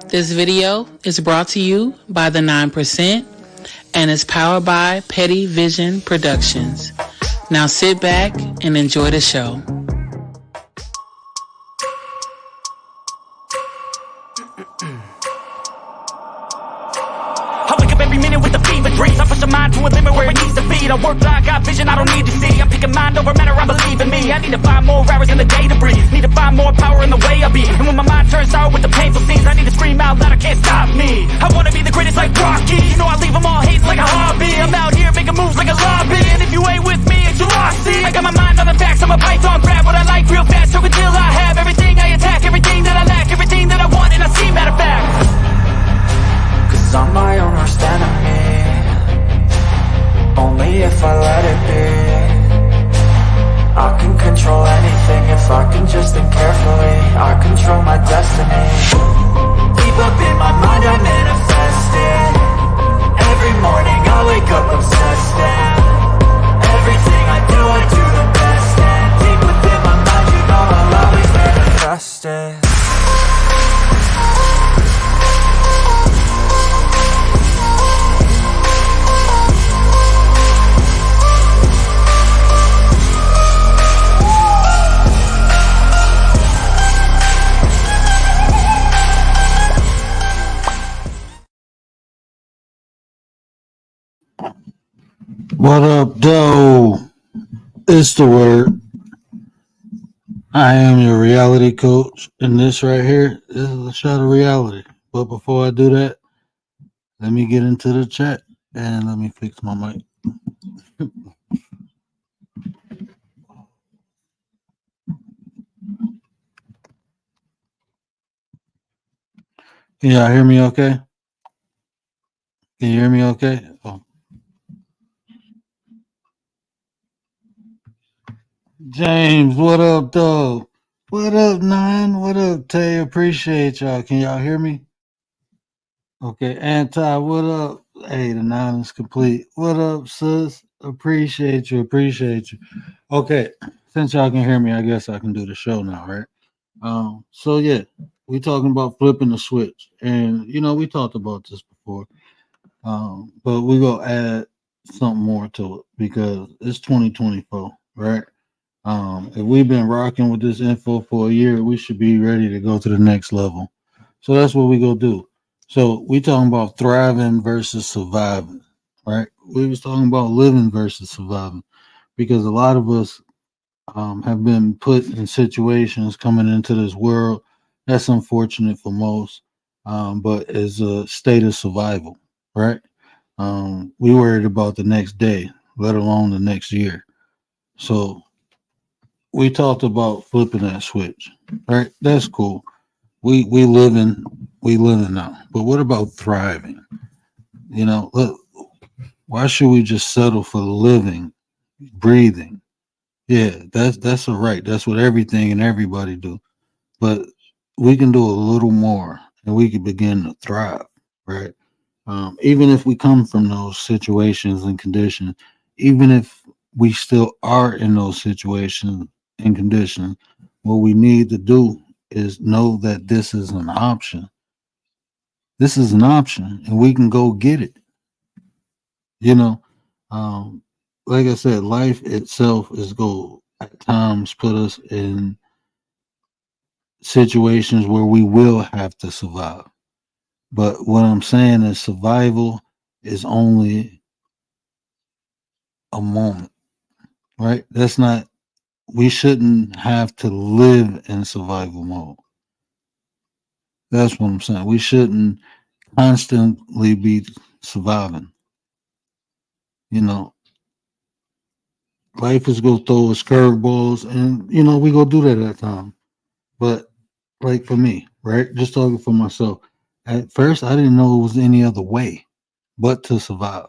This video is brought to you by the 9% and is powered by Petty Vision Productions. Now sit back and enjoy the show. I wake up every minute with a fever dreams. I push my mind to a limit where it needs to be. I work blind, got vision I don't need to see. I'm picking mind over matter, I believe in me. I need to find more hours in the day to breathe. Need to find more power in the way I be. And when my mind turns sour with the painful scenes, I need to scream out loud, I can't stop me. I wanna be the greatest like Rocky. You know I leave them all hating like a hobby. I'm out here making moves like a lobby. And if you ain't with me, it's your loss. See, I got my mind on the facts, I'm a python, grab what I like real fast. So until I have everything I attack, everything that I lack, everything that I want, and I see matter of fact. Cause I'm my own worst enemy. Only if I let it be. I can control anything if I can just think carefully. I control my destiny. Deep up in my mind I manifest it. Every morning I wake up obsessed and everything I do the best. And deep within my mind you know I'll always manifest it. What up, though? It's the word. I am your reality coach, and this right here is a shot of reality. But before I do that, let me get into the chat and let me fix my mic. Can y'all hear me okay? Can you hear me okay? Oh. James, what up, though? What up, Nine? What up, Tay? Appreciate y'all. Can y'all hear me? Okay, Anti, what up? Hey, the 9 is complete. What up, sis? Appreciate you. Okay, since y'all can hear me, I guess I can do the show now, right? So yeah, we talking about flipping the switch, and we talked about this before, but we gonna add something more to it because it's 2024, right? If we've been rocking with this info for a year, we should be ready to go to the next level. So that's what we gonna do. So we talking about thriving versus surviving, right? We was talking about living versus surviving because a lot of us have been put in situations coming into this world that's unfortunate for most, but is a state of survival, right? We worried about the next day, let alone the next year. So we talked about flipping that switch, right? That's cool. We living now. But what about thriving? Look, why should we just settle for living, breathing? Yeah, that's a right. That's what everything and everybody do. But we can do a little more, and we can begin to thrive, right? Even if we come from those situations and conditions, even if we still are in those situations and conditions, what we need to do is know that this is an option. This is an option, and we can go get it. Like I said, life itself is go at times put us in situations where we will have to survive. But what I'm saying is survival is only a moment, right? We shouldn't have to live in survival mode. That's what I'm saying. We shouldn't constantly be surviving. Life is gonna throw us curveballs, and we gonna do that at times. But like for me, right? Just talking for myself. At first, I didn't know it was any other way but to survive.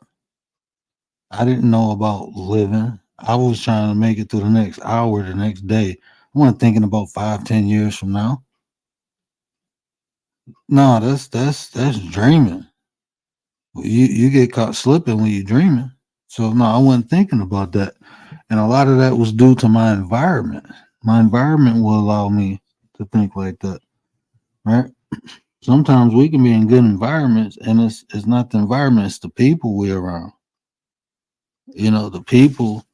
I didn't know about living. I was trying to make it through the next hour, the next day. I wasn't thinking about 5, 10 years from now. No, that's dreaming. You get caught slipping when you're dreaming. So no, I wasn't thinking about that. And a lot of that was due to my environment. My environment will allow me to think like that. Right? Sometimes we can be in good environments, and it's not the environment, it's the people we're around. The people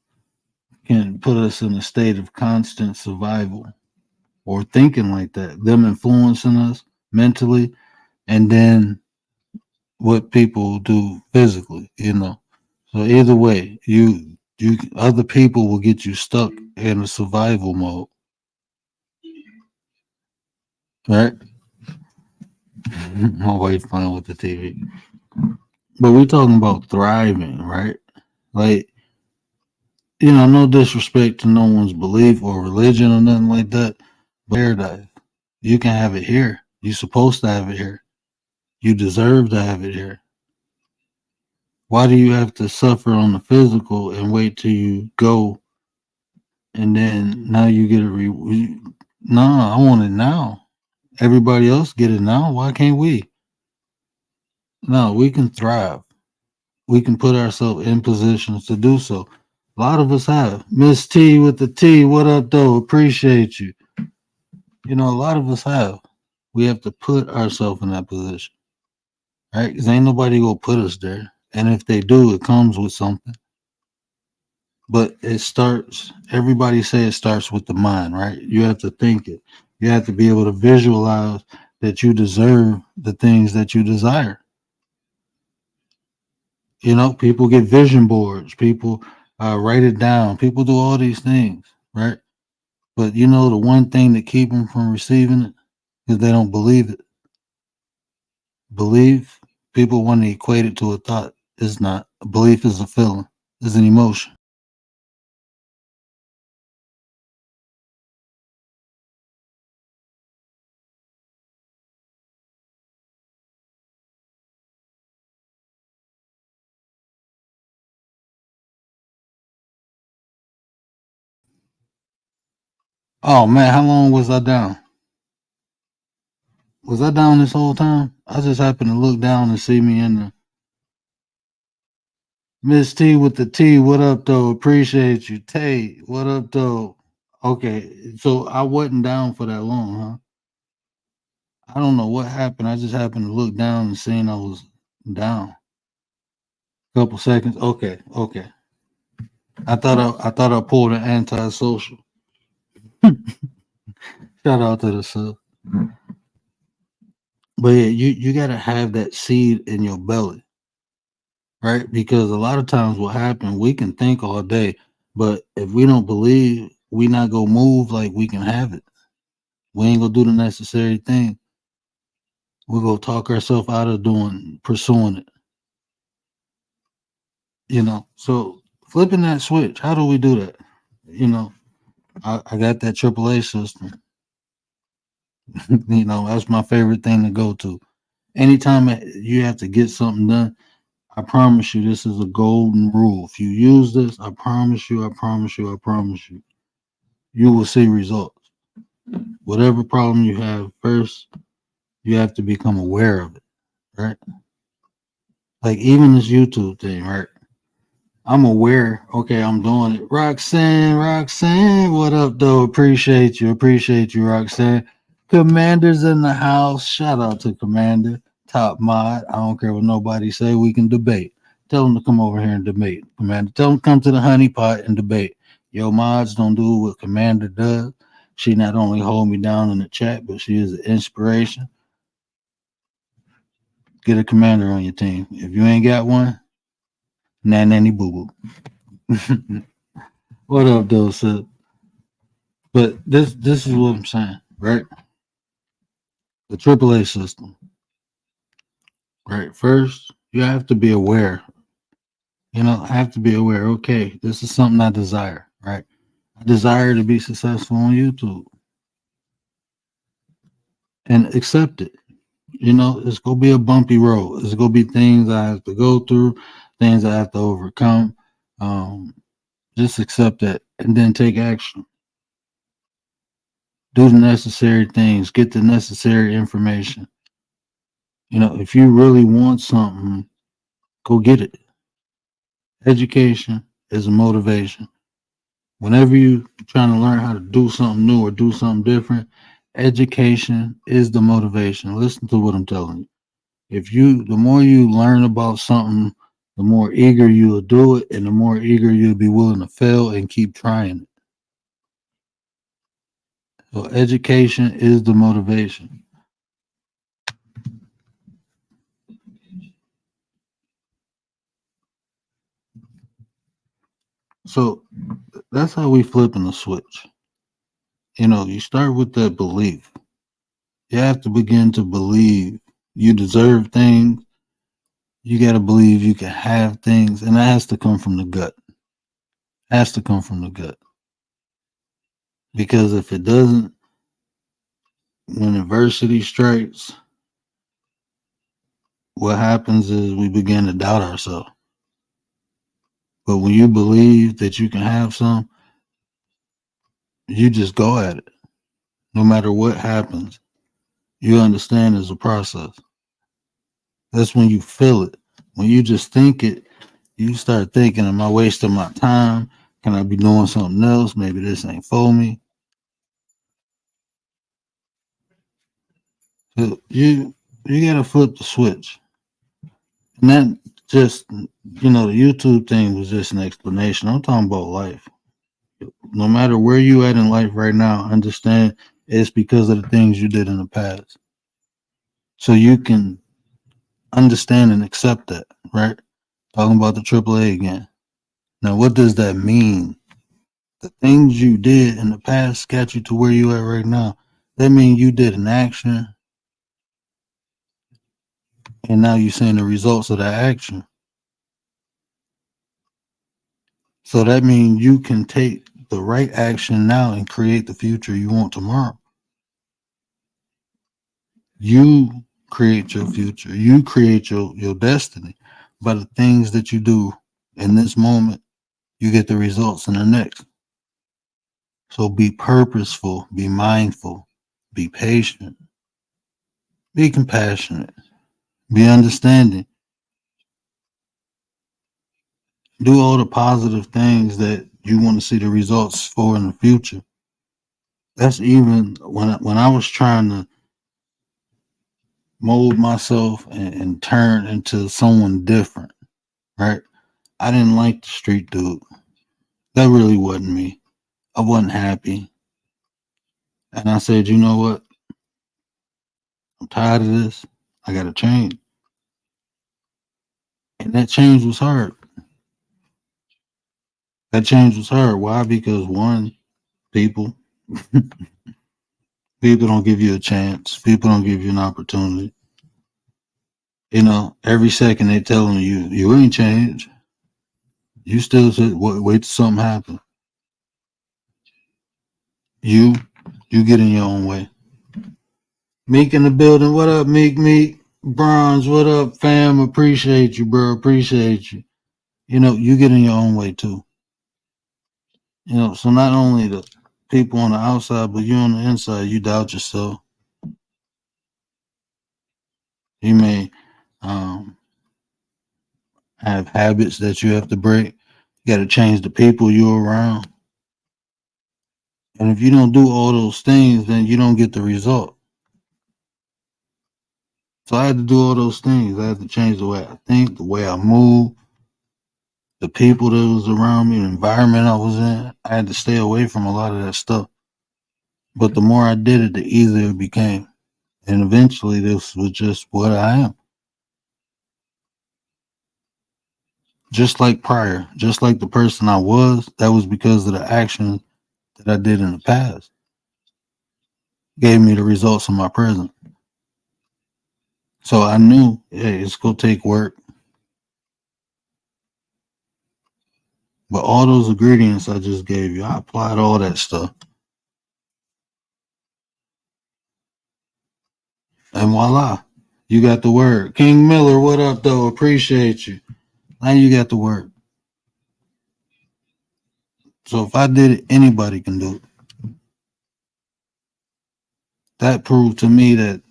can put us in a state of constant survival or thinking like that, them influencing us mentally, and then what people do physically. So either way, you other people will get you stuck in a survival mode, right? My wife playing with the TV. But we're talking about thriving, right? Like, no disrespect to no one's belief or religion or nothing like that. But paradise, you can have it here. You're supposed to have it here. You deserve to have it here. Why do you have to suffer on the physical and wait till you go and then now you get Nah, I want it now. Everybody else get it now. Why can't we? No, we can thrive. We can put ourselves in positions to do so. A lot of us have. Miss T with the T, what up though? Appreciate you. A lot of us have. We have to put ourselves in that position, right? Because ain't nobody gonna put us there. And if they do, it comes with something. But everybody say it starts with the mind, right? You have to think it. You have to be able to visualize that you deserve the things that you desire. People get vision boards. People write it down. People do all these things, right? But the one thing that keep them from receiving it is they don't believe it. Belief, people want to equate it to a thought. It's not. A belief is a feeling. It's an emotion. Oh man, how long was I down? Was I down this whole time? I just happened to look down and see me in the Miss T with the T. What up though? Appreciate you. Tay, what up though? Okay, so I wasn't down for that long, huh? I don't know what happened. I just happened to look down and seen I was down. Couple seconds. Okay, okay. I thought I pulled an antisocial. Shout out to the sub. But yeah, you gotta have that seed in your belly, right? Because a lot of times what happens, we can think all day, but if we don't believe, we not gonna move like we can have it. We ain't gonna do the necessary thing. We're gonna talk ourselves out of pursuing it. So flipping that switch, how do we do that? I got that AAA system. That's my favorite thing to go to. Anytime you have to get something done, I promise you, this is a golden rule. If you use this, I promise you, I promise you, I promise you, you will see results. Whatever problem you have, first, you have to become aware of it, right? Like even this YouTube thing, right? I'm aware, okay, I'm doing it. Roxanne, what up, though? Appreciate you, Roxanne. Commander's in the house. Shout out to Commander, top mod. I don't care what nobody say. We can debate. Tell them to come over here and debate, Commander. Tell them to come to the honey pot and debate. Yo, mods don't do what Commander does. She not only hold me down in the chat, but she is an inspiration. Get a commander on your team. If you ain't got one, nanny boo boo. What up, though, sir? But this is what I'm saying, right? The AAA system, right? First, you have to be aware. I have to be aware. Okay, this is something I desire, right? I desire to be successful on YouTube, and accept it. It's gonna be a bumpy road. It's gonna be things I have to go through, things I have to overcome. Just accept that, and then take action. Do the necessary things. Get the necessary information. If you really want something, go get it. Education is a motivation. Whenever you trying to learn how to do something new or do something different, Education is the motivation. Listen to what I'm telling you. The more you learn about something, the more eager you will do it, and the more eager you'll be willing to fail and keep trying it. So education is the motivation. So that's how we flipping the switch. You start with that belief. You have to begin to believe you deserve things. You got to believe you can have things, and that has to come from the gut. Has to come from the gut. Because if it doesn't, when adversity strikes, what happens is we begin to doubt ourselves. But when you believe that you can have some, you just go at it. No matter what happens, you understand it's a process. That's when you feel it. When you just think it, you start thinking, am I wasting my time? Can I be doing something else? Maybe this ain't for me. So you gotta flip the switch. And that just the YouTube thing was just an explanation. I'm talking about life. No matter where you at in life right now, understand it's because of the things you did in the past. So you can understand and accept that, right? Talking about the AAA again. Now, what does that mean? The things you did in the past got you to where you at right now. That means you did an action, and now you're seeing the results of that action. So that means you can take the right action now and create the future you want tomorrow. You create your future. You create your destiny. By the things that you do in this moment, you get the results in the next. So be purposeful, be mindful, be patient, be compassionate, be understanding. Do all the positive things that you want to see the results for in the future. That's even when I was trying to mold myself and turn into someone different, right? I didn't like the street dude. That really wasn't me. I wasn't happy. And I said, you know what? I'm tired of this. I got to change. And that change was hard. That change was hard. Why? Because one, people don't give you a chance. People don't give you an opportunity. Every second they telling you ain't changed. You still wait till something happens. You get in your own way. Meek in the building. What up, Meek? Bronze, what up, fam? Appreciate you, bro. Appreciate you. You get in your own way too. So not only the people on the outside, but you on the inside, you doubt yourself. You may have habits that you have to break. You got to change the people you're around. And if you don't do all those things, then you don't get the result. So I had to do all those things. I had to change the way I think, the way I move, the people that was around me, the environment I was in. I had to stay away from a lot of that stuff. But the more I did it, the easier it became. And eventually this was just what I am. Just like prior, just like the person I was, that was because of the actions that I did in the past. Gave me the results of my present. So I knew, hey, it's going to take work. But all those ingredients I just gave you, I applied all that stuff. And voila, you got the word. King Miller, what up, though? Appreciate you. Now you got the word. So if I did it, anybody can do it. That proved to me that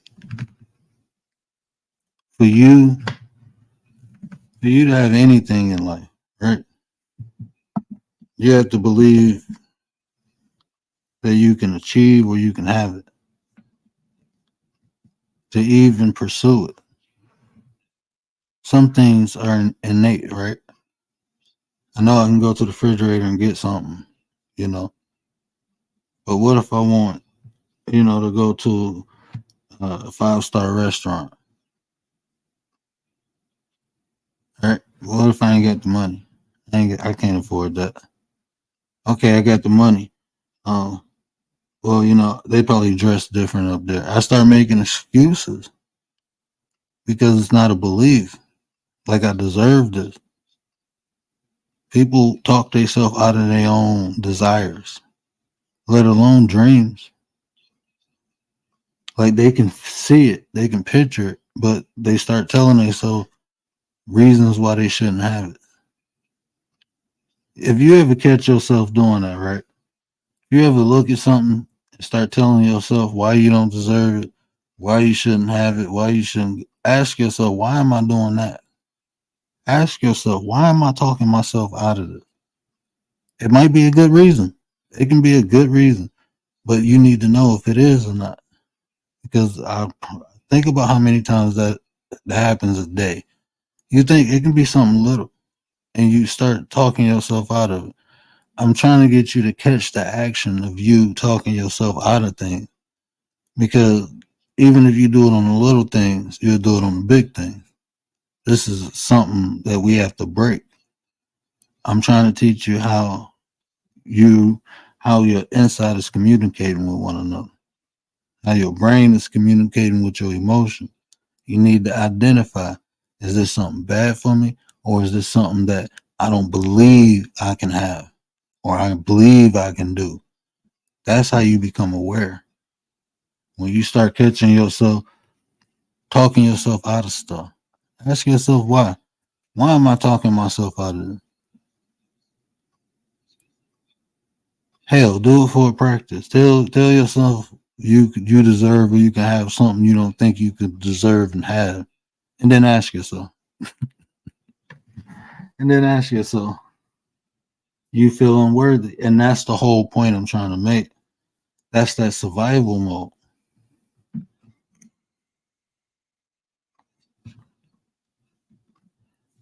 for you to have anything in life, right? You have to believe that you can achieve or you can have it. to even pursue it. Some things are innate, right? I know I can go to the refrigerator and get something, you know, but what if I want, to go to a 5-star restaurant, right? What if I ain't got the money? I can't afford that. Okay, I got the money. Well, they probably dress different up there. I start making excuses because it's not a belief. Like I deserve this. People talk themselves out of their own desires, let alone dreams. Like they can see it, they can picture it, but they start telling themselves reasons why they shouldn't have it. If you ever catch yourself doing that, right? If you ever look at something and start telling yourself why you don't deserve it, why you shouldn't have it, why you shouldn't, ask yourself, why am I doing that? Ask yourself, why am I talking myself out of it? It might be a good reason. It can be a good reason, but you need to know if it is or not. Because I think about how many times that happens a day. You think it can be something little, and you start talking yourself out of it. I'm trying to get you to catch the action of you talking yourself out of things. Because even if you do it on the little things, you'll do it on the big things. This is something that we have to break. I'm trying to teach you how your inside is communicating with one another, how your brain is communicating with your emotion. You need to identify, is this something bad for me, or is this something that I don't believe I can have, or I believe I can do? That's how you become aware. When you start catching yourself talking yourself out of stuff, ask yourself why. Why am I talking myself out of it? Hell, do it for a practice. Tell yourself you deserve, or you can have something you don't think you could deserve and have, and then ask yourself. You feel unworthy, and that's the whole point I'm trying to make. That's that survival mode.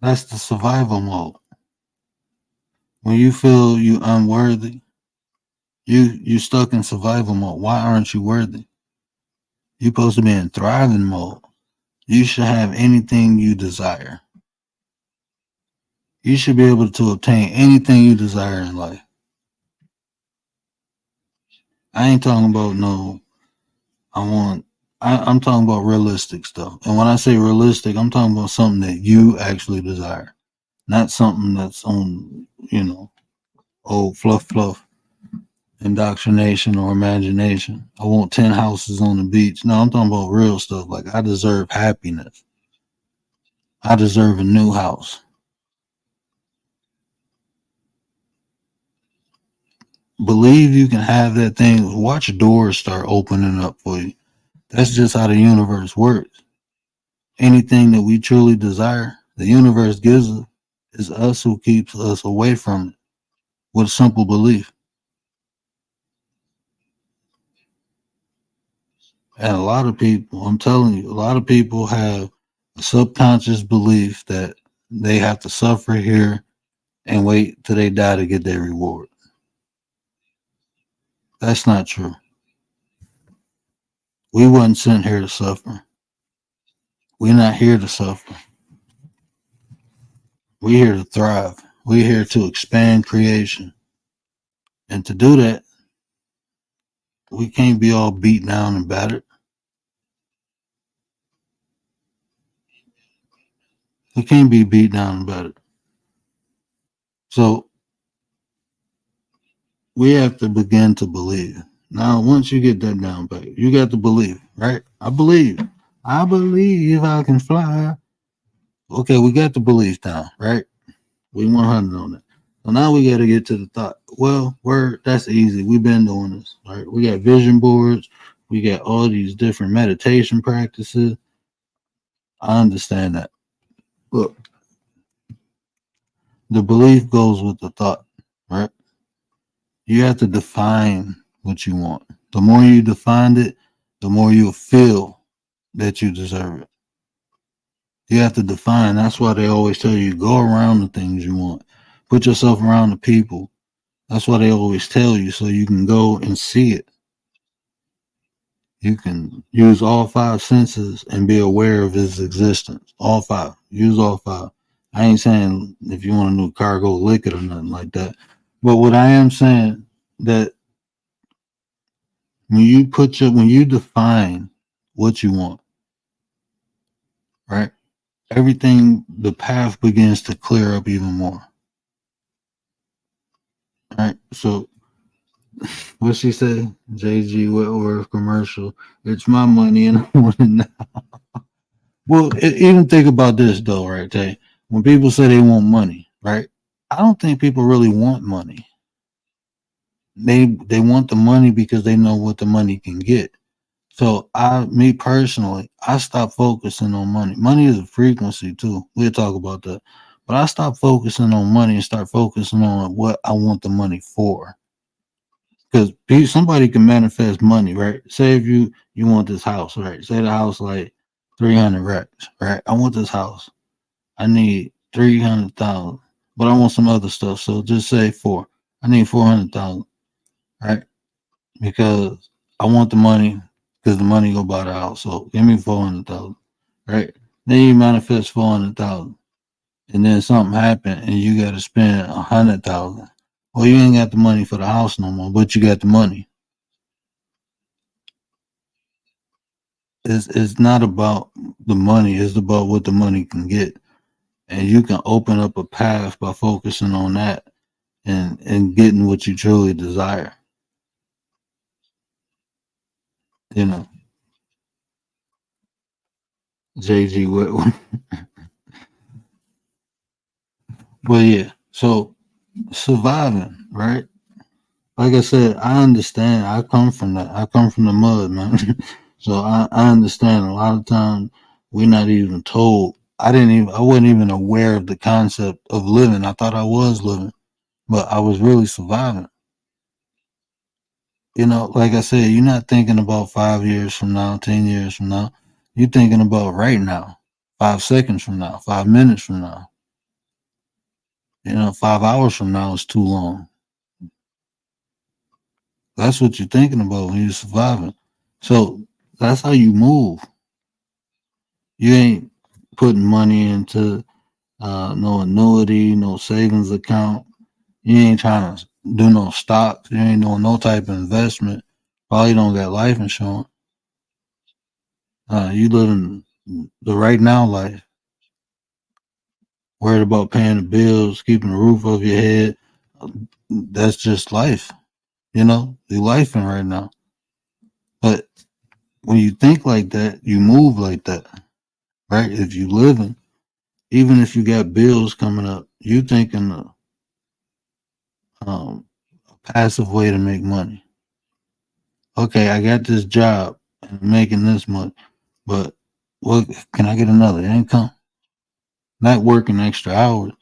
That's the survival mode. When you feel you unworthy, you stuck in survival mode. Why aren't you worthy? You're supposed to be in thriving mode. You should have anything you desire. You should be able to obtain anything you desire in life. I ain't talking about I'm talking about realistic stuff. And when I say realistic, I'm talking about something that you actually desire. Not something that's on, old fluff, indoctrination or imagination. I want 10 houses on the beach. No, I'm talking about real stuff. Like I deserve happiness. I deserve a new house. Believe you can have that thing. Watch doors start opening up for you. That's just how the universe works. Anything that we truly desire, the universe gives us. It's us who keeps us away from it with a simple belief. And a lot of people, I'm telling you, a lot of people have a subconscious belief that they have to suffer here and wait till they die to get their reward. That's not true. We wasn't sent here to suffer. We're not here to suffer. We're here to thrive. We're here to expand creation. And to do that, we can't be all beat down and battered. We can't be beat down and battered. So we have to begin to believe. Now, once you get that down, babe, you got to believe, right? I believe I can fly. Okay, we got the belief down, right? We 100 on that. So now we got to get to the thought. Well, that's easy. We've been doing this, right? We got vision boards. We got all these different meditation practices. I understand that. Look, the belief goes with the thought, right? You have to define what you want. The more you define it, the more you'll feel that you deserve it. You have to define. That's why they always tell you go around the things you want. Put yourself around the people. That's why they always tell you so you can go and see it. You can use all five senses and be aware of its existence. All five. Use all five. I ain't saying if you want a new car, go lick it or nothing like that. But what I am saying that when you define what you want, right? Everything, the path begins to clear up even more. Right? So what she say? JG Whitworth commercial. It's my money and I want it now. Well, even think about this though, right, Tay? When people say they want money, right? I don't think people really want money. They want the money because they know what the money can get. So me personally, I stopped focusing on money. Money is a frequency too. We'll talk about that. But I stopped focusing on money and start focusing on what I want the money for. Because somebody can manifest money, right? Say if you want this house, right? Say the house like 300 racks, right? I want this house. I need 300,000, but I want some other stuff. So just say four. I need 400,000, right? Because I want the money because the money go buy the house. So give me 400,000, right? Then you manifest 400,000, and then something happened and you got to spend 100,000. Well, you ain't got the money for the house no more, but you got the money. It's not about the money. It's about what the money can get, and you can open up a path by focusing on that and getting what you truly desire. You know, JG Whitworth. But yeah, so surviving, right? Like I said, I understand. I come from that. I come from the mud, man. So I understand a lot of times we're not even told. I wasn't even aware of the concept of living. I thought I was living, but I was really surviving. You know, like I said, you're not thinking about 5 years from now, 10 years from now. You're thinking about right now, 5 seconds from now, 5 minutes from now. 5 hours from now is too long. That's what you're thinking about when you're surviving. So that's how you move. You ain't putting money into no annuity, no savings account. You ain't trying to do no stocks. You ain't doing no type of investment. Probably don't got life insurance. You living the right now life. Worried about paying the bills, keeping the roof over your head. That's just life. You lifing right now. But when you think like that, you move like that, right? If you living, even if you got bills coming up, you thinking a passive way to make money. Okay, I got this job and I'm making this much, but what can I get another income? Not working extra hours,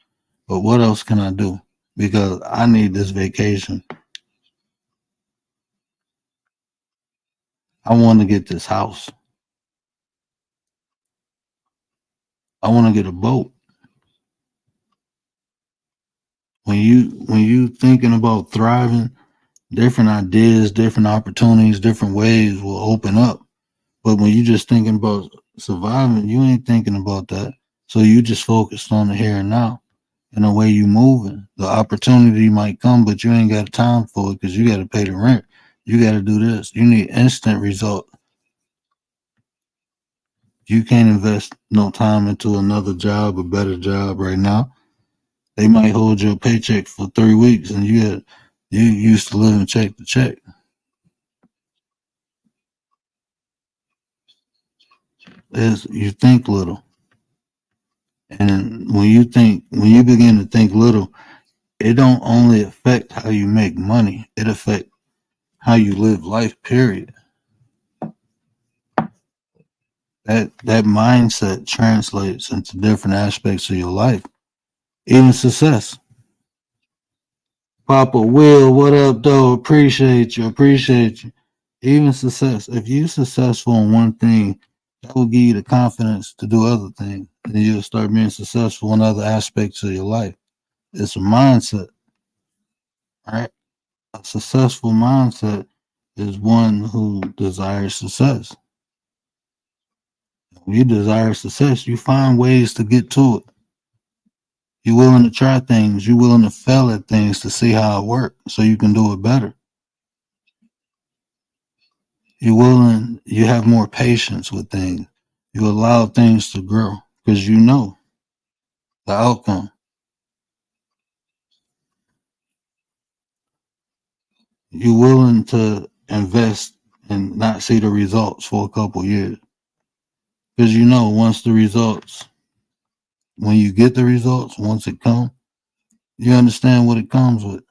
but what else can I do? Because I need this vacation. I want to get this house. I want to get a boat. When you thinking about thriving, different ideas, different opportunities, different ways will open up. But when you just thinking about surviving, you ain't thinking about that. So you just focused on the here and now. And the way you moving, the opportunity might come, but you ain't got time for it because you got to pay the rent. You got to do this. You need instant result. You can't invest no time into another job, a better job right now. They might hold your paycheck for 3 weeks, and you used to living check to check. You think little, and when you begin to think little, it don't only affect how you make money; it affects how you live life. Period. That mindset translates into different aspects of your life, even success. Papa Will, what up, though? Appreciate you. Even success. If you successful in one thing, That will give you the confidence to do other things, and you'll start being successful in other aspects of your life. It's a mindset, right? A successful mindset is one who desires success. When you desire success, you find ways to get to it. You're willing to try things. You're willing to fail at things to see how it works so you can do it better. You have more patience with things. You allow things to grow because you know the outcome. You're willing to invest and not see the results for a couple years because you know when you get the results, once it comes, you understand what it comes with.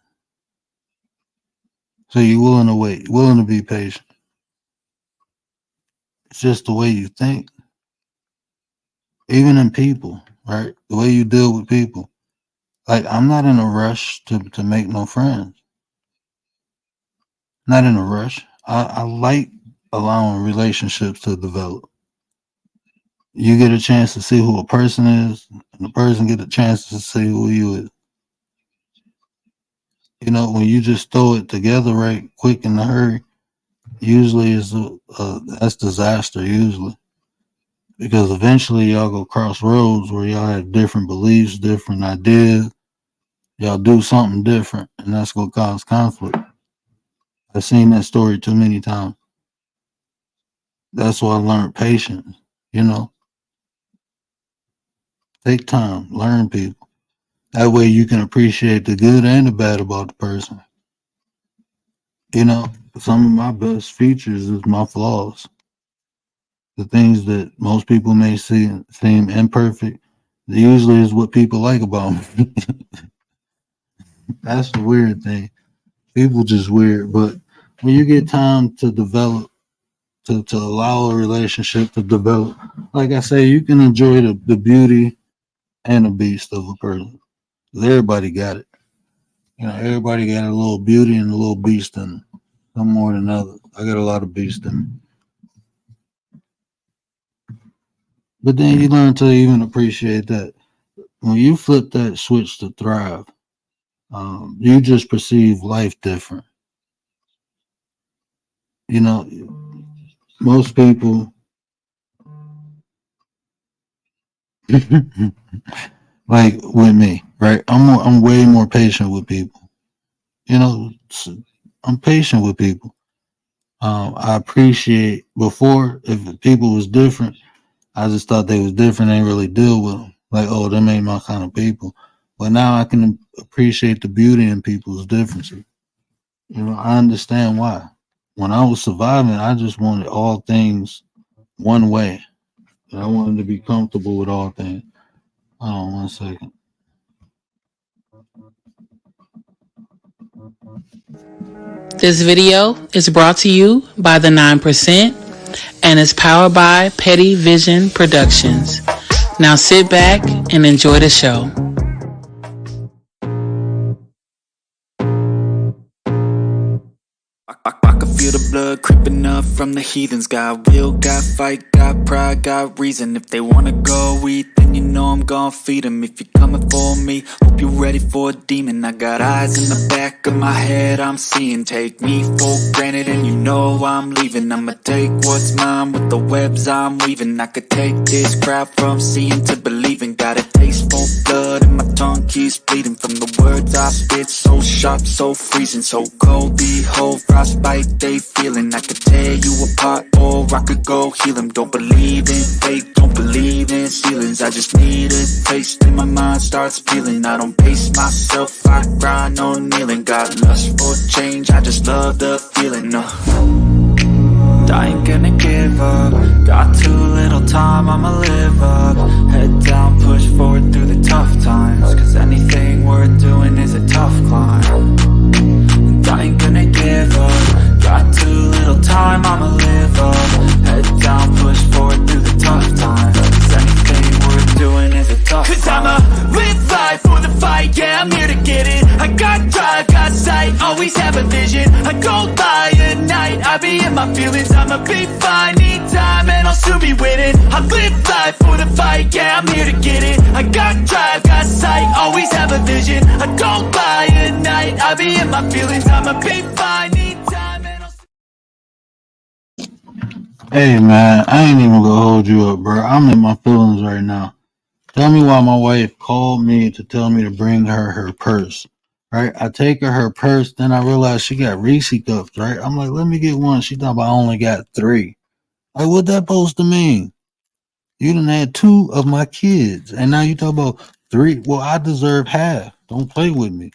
So you're willing to wait, willing to be patient. It's just the way you think. Even in people, right? The way you deal with people. Like, I'm not in a rush to make no friends. Not in a rush. I like allowing relationships to develop. You get a chance to see who a person is, and the person get a chance to see who you is. You know, when you just throw it together right quick in a hurry, usually that's disaster usually. Because eventually y'all go cross roads where y'all have different beliefs, different ideas. Y'all do something different, and that's gonna cause conflict. I've seen that story too many times. That's why I learned patience, you know. Take time, learn people. That way you can appreciate the good and the bad about the person. You know, some of my best features is my flaws. The things that most people may seem imperfect, usually is what people like about me. That's the weird thing. People just weird, but when you get time to develop, to allow a relationship to develop, like I say, you can enjoy the beauty and the beast of a person. Everybody got it. You know, everybody got a little beauty and a little beast in them. Some more than others. I got a lot of beast in me. But then you learn to even appreciate that. When you flip that switch to thrive, you just perceive life different. You know, most people like with me, right? I'm way more patient with people. You know, I'm patient with people. I appreciate before if people was different, I just thought they was different. I ain't really deal with them. Like, oh, them ain't my kind of people. But now I can appreciate the beauty in people's differences. You know, I understand why. When I was surviving, I just wanted all things one way. I wanted to be comfortable with all things. Hold on 1 second. This video is brought to you by the 9% and is powered by Petty Vision Productions. Now sit back and enjoy the show. I can feel the blood creeping up from the heathens. Got will, got fight, got pride, got reason. If they wanna go eat, then you know I'm gon' feed them. If you're coming for me, hope you're ready for a demon. I got eyes in the back of my head, I'm seeing. Take me for granted and you know I'm leaving. I'ma take what's mine with the webs I'm weaving. I could take this crowd from seeing to believing. Got a taste for blood and my tongue keeps bleeding. From the words I spit, so sharp, so freezing. So cold, behold, frostbite they feeling. I could tear you apart or I could go heal them. Don't believe in fate, don't believe in ceilings. I just need a taste and my mind starts peeling. I don't pace myself, I grind on kneeling. Got lust for change, I just love the feeling. I ain't gonna give up. Got too little time, I'ma live up. Head down, push forward through the tough times. Cause anything worth doing is a tough climb. And I ain't gonna give up. Got too little time, I'ma live up. Head down, push forward through the tough times. Cause anything worth doing is a tough climb. Cause I'ma live life for the fight, yeah, I'm here to get it. I got drive, got sight, always have a vision. I go by at night, I be in my feelings, I'ma be fine, need time. time and I'll soon be winning. I live life for the fight, yeah, I'm here to get it. I got drive, got sight, always have a vision. I don't lie at night, I be in my feelings. I'ma be fine, need time and I'll... Hey man, I ain't even gonna hold you up, bro. I'm in my feelings right now. Tell me why my wife called me to tell me to bring her purse. Right? I take her purse, then I realize she got Reese cups, right? I'm like, let me get one. She thought I only got 3. Like, what that supposed to mean? You done had 2 of my kids, and now you talk about 3. Well, I deserve half. Don't play with me.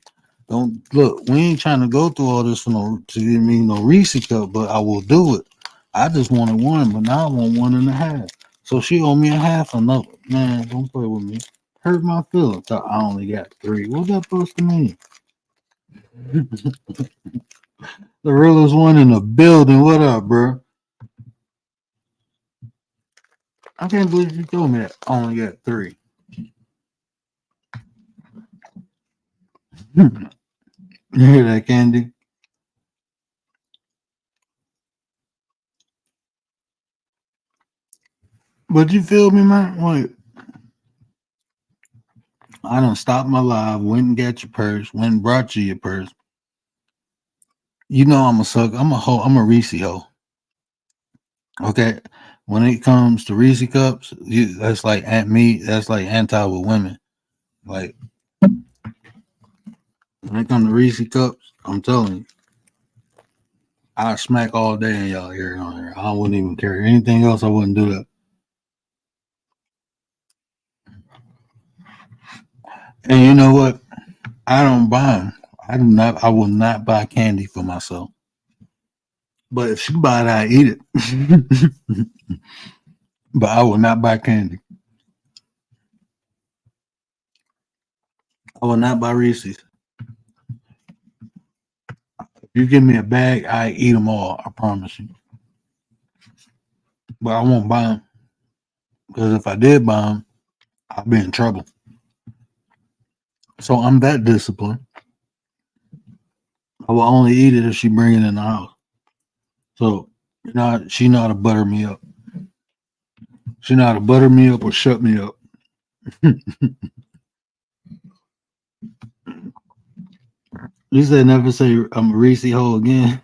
Don't look. We ain't trying to go through all this for to give me no Reese cup, but I will do it. I just wanted 1, but now I want 1.5. So she owe me a half another. Man, don't play with me. Hurt my feelings. Thought I only got 3. What's that supposed to mean? The realest one in the building. What up, bro? I can't believe you told me that I only got 3. You hear that, Candy? But you feel me, man? Like, I done stopped my live, went and got your purse, went and brought you your purse. You know I'm a sucker. I'm a hoe. I'm a Reese hoe. Okay. When it comes to Reese cups, that's like at me. That's like anti with women. Like when it comes to Reese cups, I'm telling you, I smack all day in y'all ear on here. I wouldn't even care anything else. I wouldn't do that. And you know what? I don't buy them. I do not. I will not buy candy for myself. But if she buy it, I eat it. But I will not buy candy. I will not buy Reese's. If you give me a bag, I eat them all. I promise you. But I won't buy them. Because if I did buy them, I'd be in trouble. So I'm that disciplined. I will only eat it if she bring it in the house. So she know how to butter me up. She know how to butter me up or shut me up. You said never say I'm a Reese hoe again.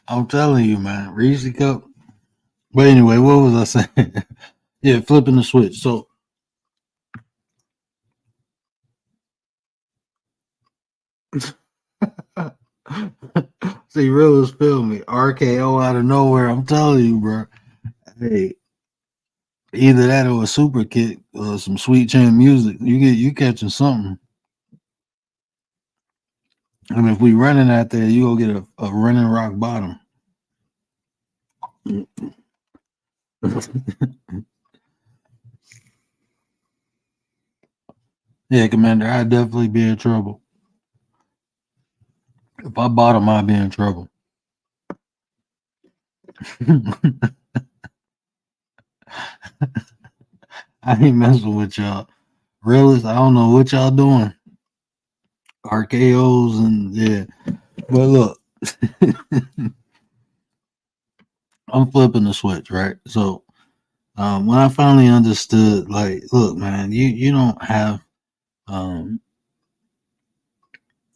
I'm telling you, man, Reese cup. But anyway, what was I saying? Yeah, flipping the switch. So see, realist feel me. RKO out of nowhere. I'm telling you, bro. Hey, either that or a super kick or some sweet chin music. You catching something. I mean, if we running out there, you go get a running rock bottom. Yeah, Commander, I'd definitely be in trouble. If I bottom, I'd be in trouble. I ain't messing with y'all. Realist, I don't know what y'all doing. RKOs and yeah. But look, I'm flipping the switch, right? So when I finally understood, like, look, man, you don't have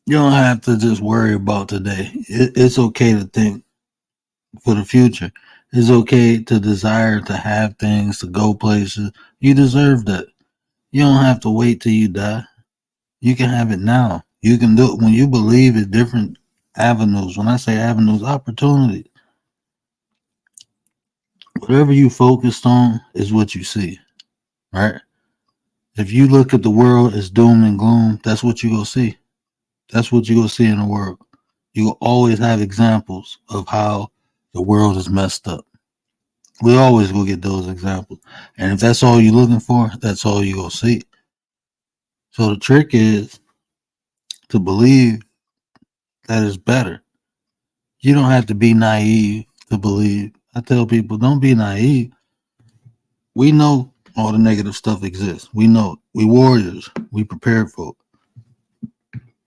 you don't have to just worry about today. It's okay to think for the future. It's okay to desire to have things, to go places. You deserve that. You don't have to wait till you die. You can have it now. You can do it when you believe in different avenues. When I say avenues, opportunities. Whatever you focused on is what you see, right? If you look at the world as doom and gloom, that's what you're going to see. That's what you're going to see in the world. You will always have examples of how the world is messed up. We always go get those examples. And if that's all you're looking for, that's all you're going to see. So the trick is to believe that it's better. You don't have to be naive to believe. I tell people, don't be naive. We know all the negative stuff exists. We know it. We warriors. We prepared for it.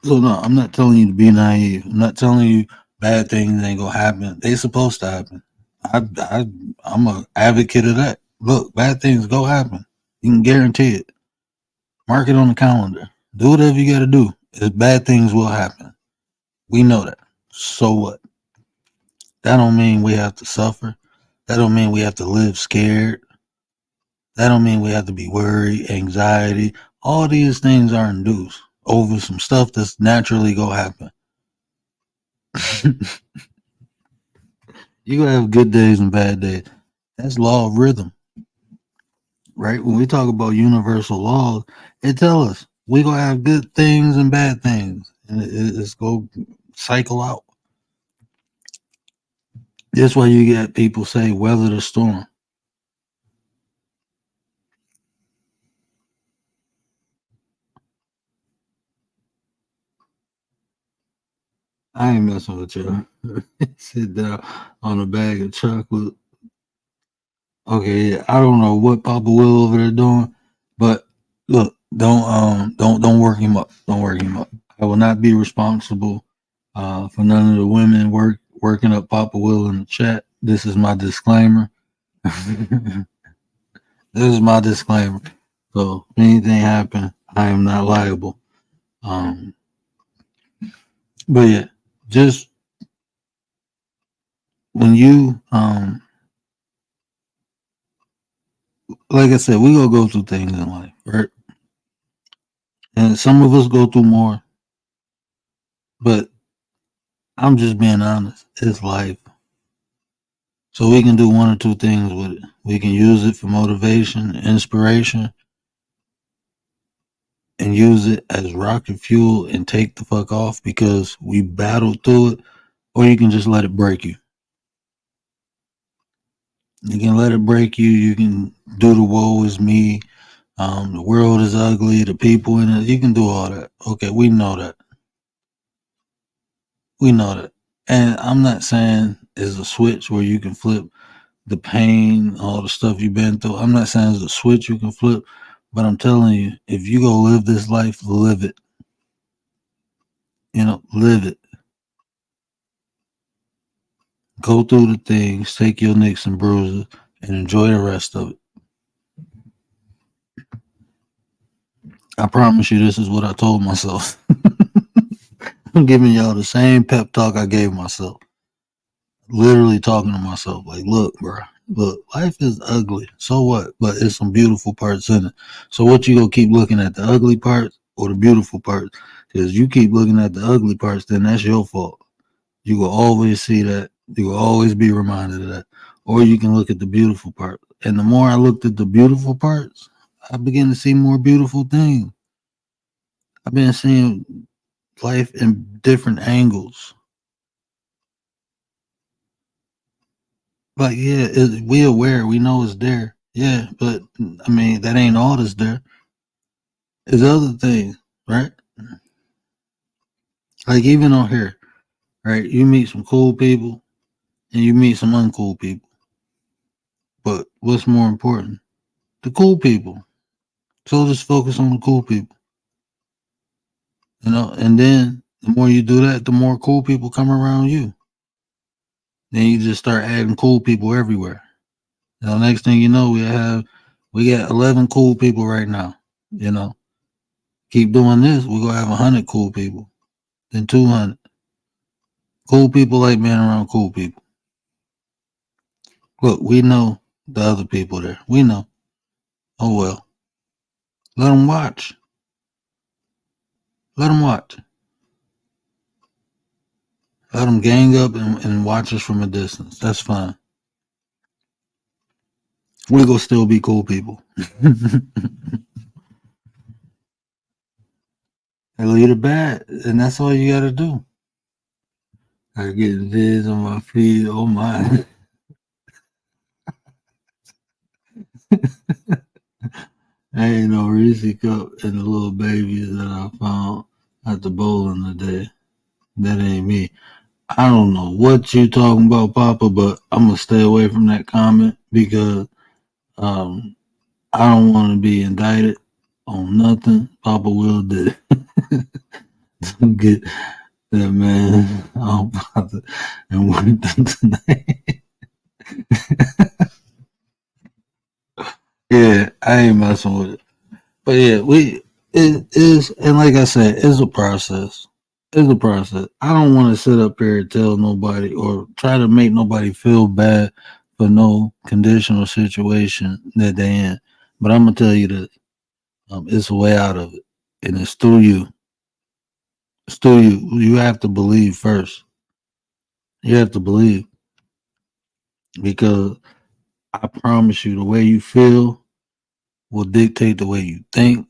So no, I'm not telling you to be naive. I'm not telling you bad things ain't gonna happen. They supposed to happen. I'm a advocate of that. Look, bad things go happen. You can guarantee it. Mark it on the calendar. Do whatever you got to do. Bad things will happen. We know that. So what? That don't mean we have to suffer. That don't mean we have to live scared. That don't mean we have to be worried, anxiety. All these things are induced over some stuff that's naturally gonna happen. You gonna have good days and bad days. That's law of rhythm, right? When we talk about universal laws, it tells us we gonna have good things and bad things, and it's gonna cycle out. That's why you get people say weather the storm. I ain't messing with you. Sit down on a bag of chocolate. Okay, yeah, I don't know what Papa Will over there doing, but look, don't work him up. Don't work him up. I will not be responsible for none of the women working up Papa Will in the chat. This is my disclaimer. This is my disclaimer. So if anything happen, I am not liable. But yeah, just when you like I said, we gonna go through things in life, right? And some of us go through more, but I'm just being honest. It's life. So we can do one or two things with it. We can use it for motivation, inspiration, and use it as rocket fuel and take the fuck off because we battled through it, or you can just let it break you. You can let it break you. You can do the woe is me. The world is ugly. The people in it. You can do all that. Okay, we know that. We know that. And I'm not saying it's a switch where you can flip the pain, all the stuff you've been through. I'm not saying it's a switch you can flip, but I'm telling you, if you go live this life, live it. Live it. Go through the things, take your nicks and bruises, and enjoy the rest of it. I promise you, this is what I told myself. I'm giving y'all the same pep talk I gave myself. Literally talking to myself, like, look, bro, look, life is ugly. So what? But it's some beautiful parts in it. So what you gonna keep looking at, the ugly parts or the beautiful parts? Because you keep looking at the ugly parts, then that's your fault. You will always see that. You will always be reminded of that. Or you can look at the beautiful part. And the more I looked at the beautiful parts, I began to see more beautiful things. I've been seeing life in different angles. Like, yeah, we aware, we know it's there. Yeah, but I mean, that ain't all that's there. There's other things, right? Like, even on here, right? You meet some cool people and you meet some uncool people. But what's more important? The cool people. So just focus on the cool people. And then the more you do that, the more cool people come around you. Then you just start adding cool people everywhere. Next thing you know, we got 11 cool people right now. Keep doing this, we're gonna have 100 cool people, then 200. Cool people like being around cool people. Look, we know the other people there. We know. Oh well. Let them watch. Let them watch. Let them gang up and watch us from a distance. That's fine. We gonna still be cool people. And leave it bad, and that's all you gotta do. I get vids on my feed. Oh my. I ain't no Reese cup and the little babies that I found at the bowling today. That ain't me. I don't know what you talking about, Papa, but I'm gonna stay away from that comment because I don't want to be indicted on nothing Papa Will did. Yeah, man. I'm about to, and we're done tonight. Yeah, I ain't messing with it. But yeah, it is, and like I said, it's a process. It's a process. I don't want to sit up here and tell nobody or try to make nobody feel bad for no condition or situation that they in. But I'm gonna tell you this: it's a way out of it, and it's through you. It's through you. You have to believe first. You have to believe because I promise you, the way you feel will dictate the way you think.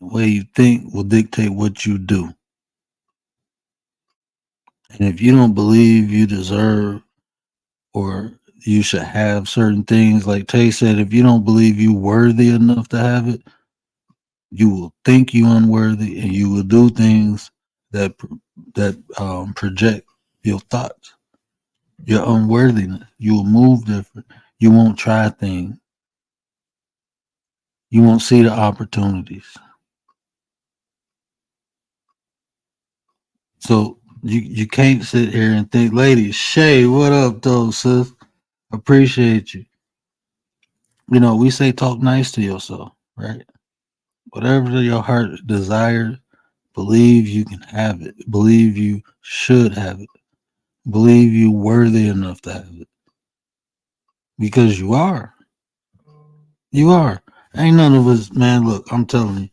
The way you think will dictate what you do. And if you don't believe you deserve or you should have certain things, like Tay said, if you don't believe you worthy enough to have it, you will think you unworthy, and you will do things that project your thoughts, your unworthiness. You will move different. You won't try things. You won't see the opportunities. So you can't sit here and think, ladies, Shay, what up though, sis? Appreciate you. You know, we say talk nice to yourself, right? Whatever your heart desires, believe you can have it. Believe you should have it. Believe you worthy enough to have it. Because you are. You are. Ain't none of us, man, look, I'm telling you,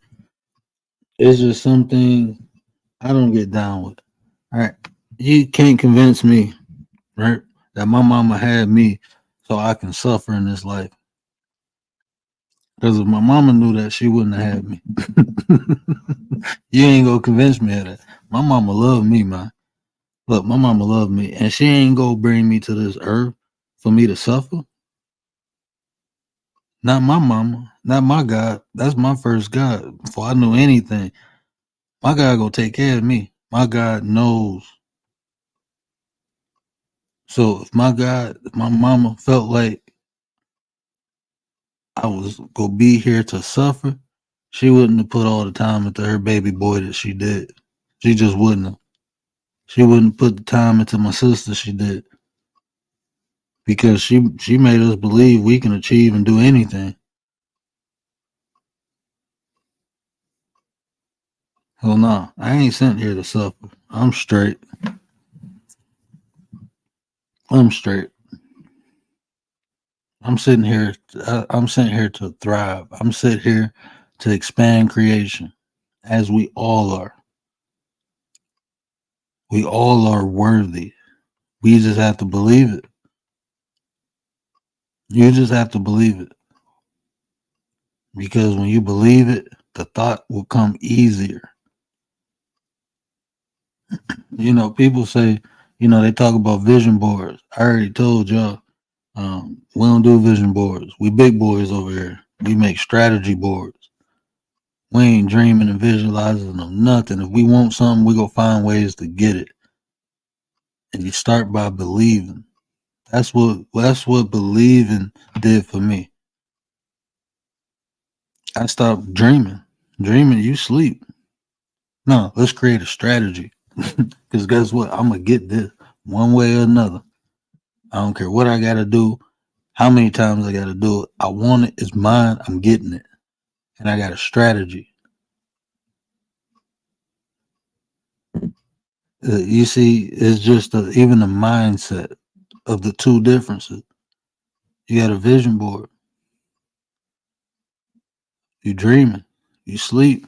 it's just something I don't get down with. All right. You can't convince me, right, that my mama had me so I can suffer in this life. Because if my mama knew that, she wouldn't have had me. You ain't gonna convince me of that. My mama loved me, man. Look, my mama loved me, and she ain't gonna bring me to this earth for me to suffer. Not my mama, not my God. That's my first God. Before I knew anything, my God gonna take care of me. My God knows. So if my mama felt like I was gonna be here to suffer, she wouldn't have put all the time into her baby boy that she did. She just wouldn't have. She wouldn't put the time into my sister she did. Because she made us believe we can achieve and do anything. Hell no, I ain't sent here to suffer. I'm straight. I'm straight. I'm sitting here. I'm sent here to thrive. I'm sent here to expand creation, as we all are. We all are worthy. We just have to believe it. You just have to believe it. Because when you believe it, the thought will come easier. You know, people say, they talk about vision boards. I already told y'all, we don't do vision boards. We big boys over here. We make strategy boards. We ain't dreaming and visualizing of nothing. If we want something, we go find ways to get it. And you start by believing. That's what believing did for me. I stopped dreaming. Dreaming, you sleep. No, let's create a strategy. Because guess what? I'm going to get this one way or another. I don't care what I got to do, how many times I got to do it. I want it. It's mine. I'm getting it. And I got a strategy. You see, it's just even the mindset of the two differences. You got a vision board. You dreaming. You sleep.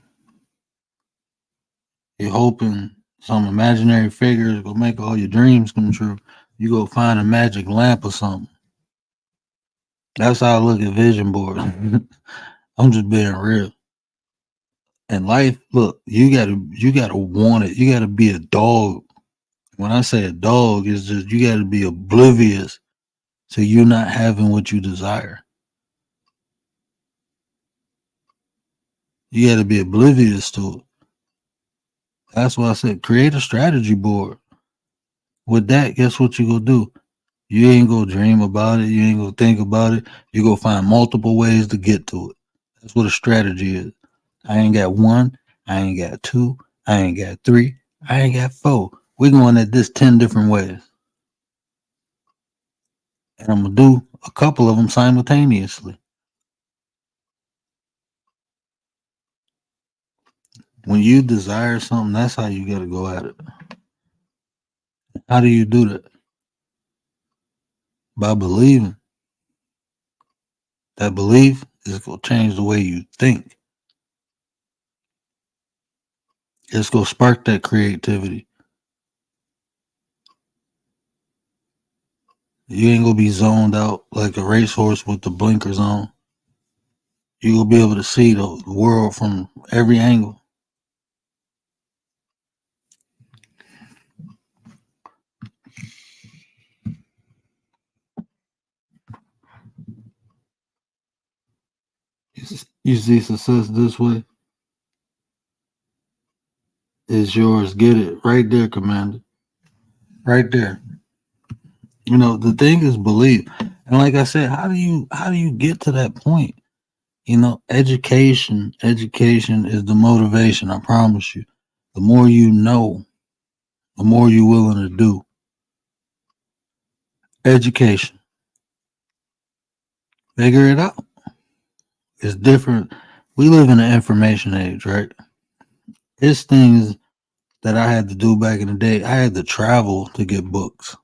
You're hoping some imaginary figure is gonna make all your dreams come true. You go find a magic lamp or something. That's how I look at vision board. I'm just being real. In life, look, you gotta want it. You gotta be a dog. When I say a dog, it's just you gotta be oblivious to you not having what you desire. You gotta be oblivious to it. That's why I said create a strategy board. With that, guess what you gonna do? You ain't gonna dream about it. You ain't gonna think about it. You gonna find multiple ways to get to it. That's what a strategy is. I ain't got one. I ain't got two. I ain't got three. I ain't got four. We're going at this 10 different ways. And I'm going to do a couple of them simultaneously. When you desire something, that's how you got to go at it. How do you do that? By believing. That belief is going to change the way you think. It's going to spark that creativity. You ain't going to be zoned out like a racehorse with the blinkers on. You're going to be able to see the world from every angle. You see success this way? It's yours. Get it right there, Commander. Right there. You know, the thing is belief. And like I said, how do you get to that point? You know, education is the motivation, I promise you. The more you know, the more you're willing to do. Education. Figure it out. It's different. We live in an information age, right? It's things that I had to do back in the day. I had to travel to get books.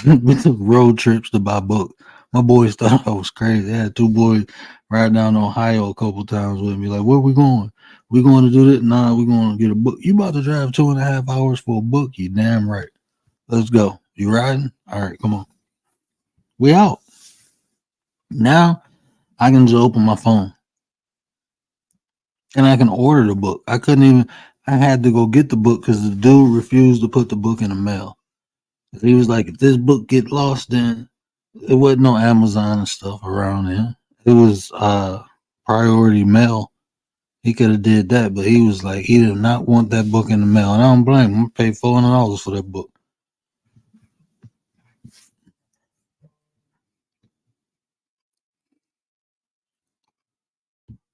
We took road trips to buy books. My boys thought I was crazy. I had two boys ride down to Ohio a couple times with me. Like, where we going? We going to do this? Nah, we going to get a book. You about to drive 2.5 hours for a book? You damn right. Let's go. You riding? All right, come on. We out. Now I can just open my phone and I can order the book. I had to go get the book because the dude refused to put the book in the mail. He was like, if this book get lost, then it wasn't no Amazon and stuff around there. It was priority mail. He could have did that, but he was like, he did not want that book in the mail. And I don't blame him. I paid $400 for that book.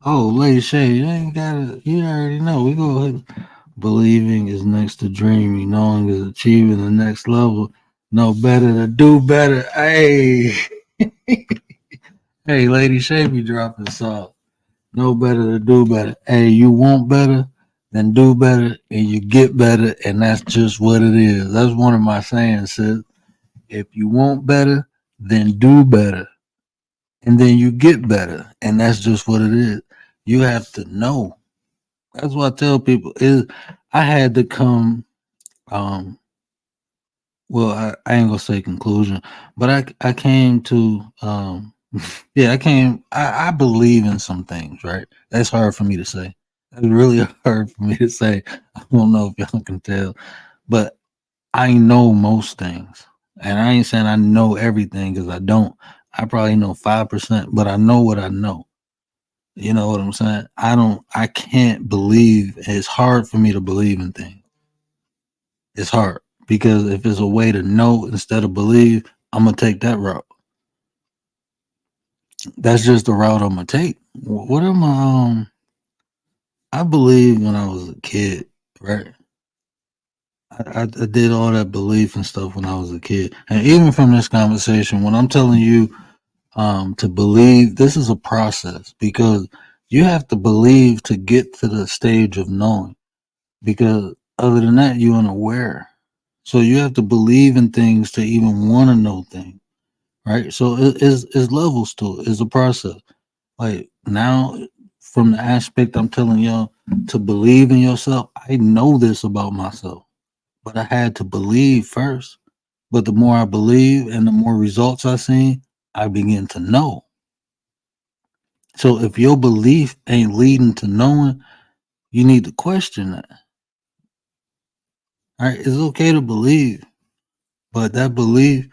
Oh, Lady Shay, you ain't got it. You already know. We go ahead. Believing is next to dreaming. Knowing is achieving the next level. Know better to do better. Hey. Hey, Lady Shay be dropping salt. Know better to do better. Hey, you want better, then do better, and you get better, and that's just what it is. That's one of my sayings, sis. If you want better, then do better, and then you get better, and that's just what it is. You have to know. That's what I tell people. Is I had to come. Well, I ain't gonna say conclusion, but I came to yeah, I believe in some things, right? That's hard for me to say. That's really hard for me to say. I don't know if y'all can tell, but I know most things. And I ain't saying I know everything because I don't. I probably know 5%, but I know what I know. You know what I'm saying? I can't believe. It's hard for me to believe in things. It's hard because if it's a way to know instead of believe, I'm gonna take that route. That's just the route I'm gonna take. What am I believe when I was a kid, right? I did all that belief and stuff when I was a kid, and even from this conversation, when I'm telling you to believe, this is a process because you have to believe to get to the stage of knowing. Because other than that, you're unaware. So you have to believe in things to even want to know things, right? So it's levels to it. It's a process. Like now, from the aspect I'm telling y'all to believe in yourself, I know this about myself, but I had to believe first. But the more I believe and the more results I see, I begin to know. So if your belief ain't leading to knowing, you need to question that. All right, it's okay to believe, but that belief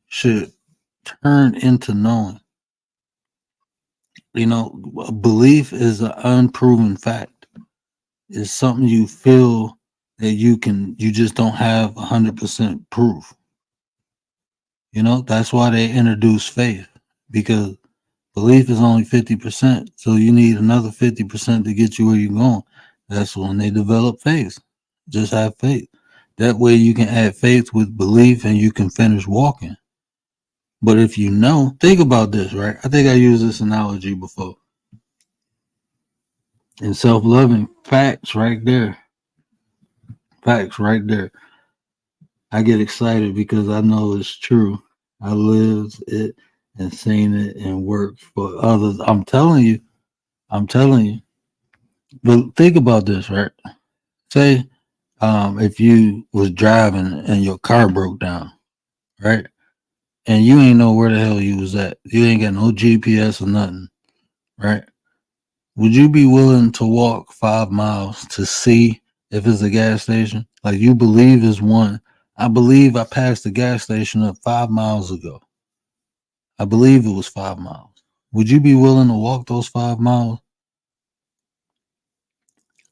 should turn into knowing. You know, belief is an unproven fact. It's something you feel that you just don't have 100% proof. You know, that's why they introduce faith because belief is only 50%. So you need another 50% to get you where you're going. That's when they develop faith. Just have faith. That way you can add faith with belief and you can finish walking. But if you know, think about this, right? I think I used this analogy before. In self-loving, facts right there. Facts right there. I get excited because I know it's true. I lived it and seen it and worked for others. I'm telling you. But think about this, right? Say if you was driving and your car broke down, right? And you ain't know where the hell you was at. You ain't got no GPS or nothing, right? Would you be willing to walk 5 miles to see if it's a gas station? Like you believe is one. I believe I passed the gas station up 5 miles ago. I believe it was 5 miles. Would you be willing to walk those 5 miles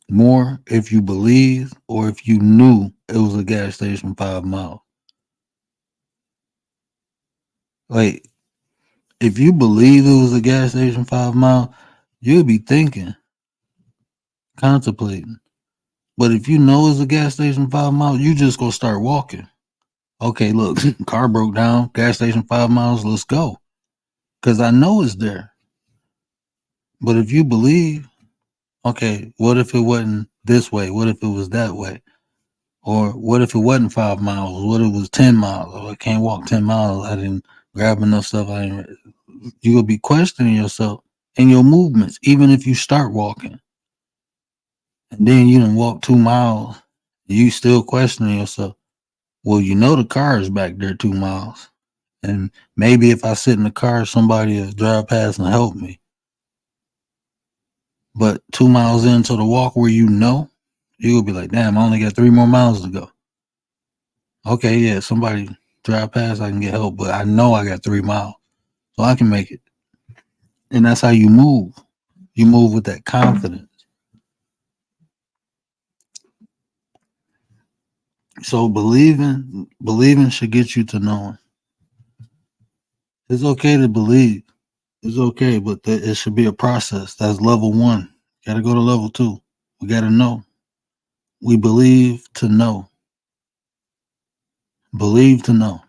more if you believed or if you knew it was a gas station 5 miles? Like if you believe it was a gas station 5 miles, you'll be thinking, contemplating. But if you know it's a gas station 5 miles, you just gonna start walking. Okay, look, car broke down, gas station 5 miles, let's go. Because I know it's there. But if you believe, okay, what if it wasn't this way? What if it was that way? Or what if it wasn't 5 miles? What if it was 10 miles? Oh, I can't walk 10 miles. I didn't grab enough stuff. You'll be questioning yourself and your movements, even if you start walking. And then you done walk 2 miles, you still questioning yourself. Well, you know the car is back there 2 miles. And maybe if I sit in the car, somebody will drive past and help me. But 2 miles into the walk where you know, you'll be like, damn, I only got 3 more miles to go. Okay, yeah, somebody drive past, I can get help, but I know I got 3 miles. So I can make it. And that's how you move. You move with that confidence. So believing should get you to knowing. It's okay to believe. It's okay, but it should be a process. That's level 1. Got to go to level 2. We got to know. We believe to know. Believe to know.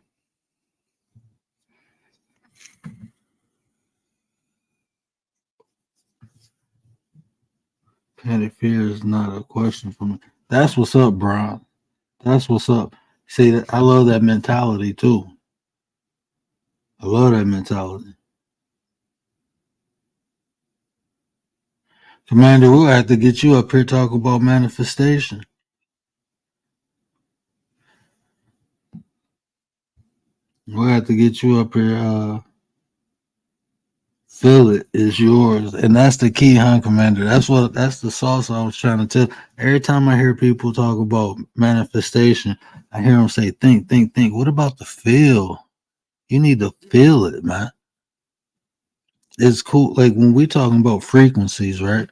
Petty fear is not a question for me. That's what's up, Brian. That's what's up. See, I love that mentality too. I love that mentality. Commander, we'll have to get you up here talking about manifestation. We'll have to get you up here. Feel it is yours. And that's the key, huh, Commander? That's the sauce I was trying to tell. Every time I hear people talk about manifestation, I hear them say, think. What about the feel? You need to feel it, man. It's cool. Like when we talking about frequencies, right?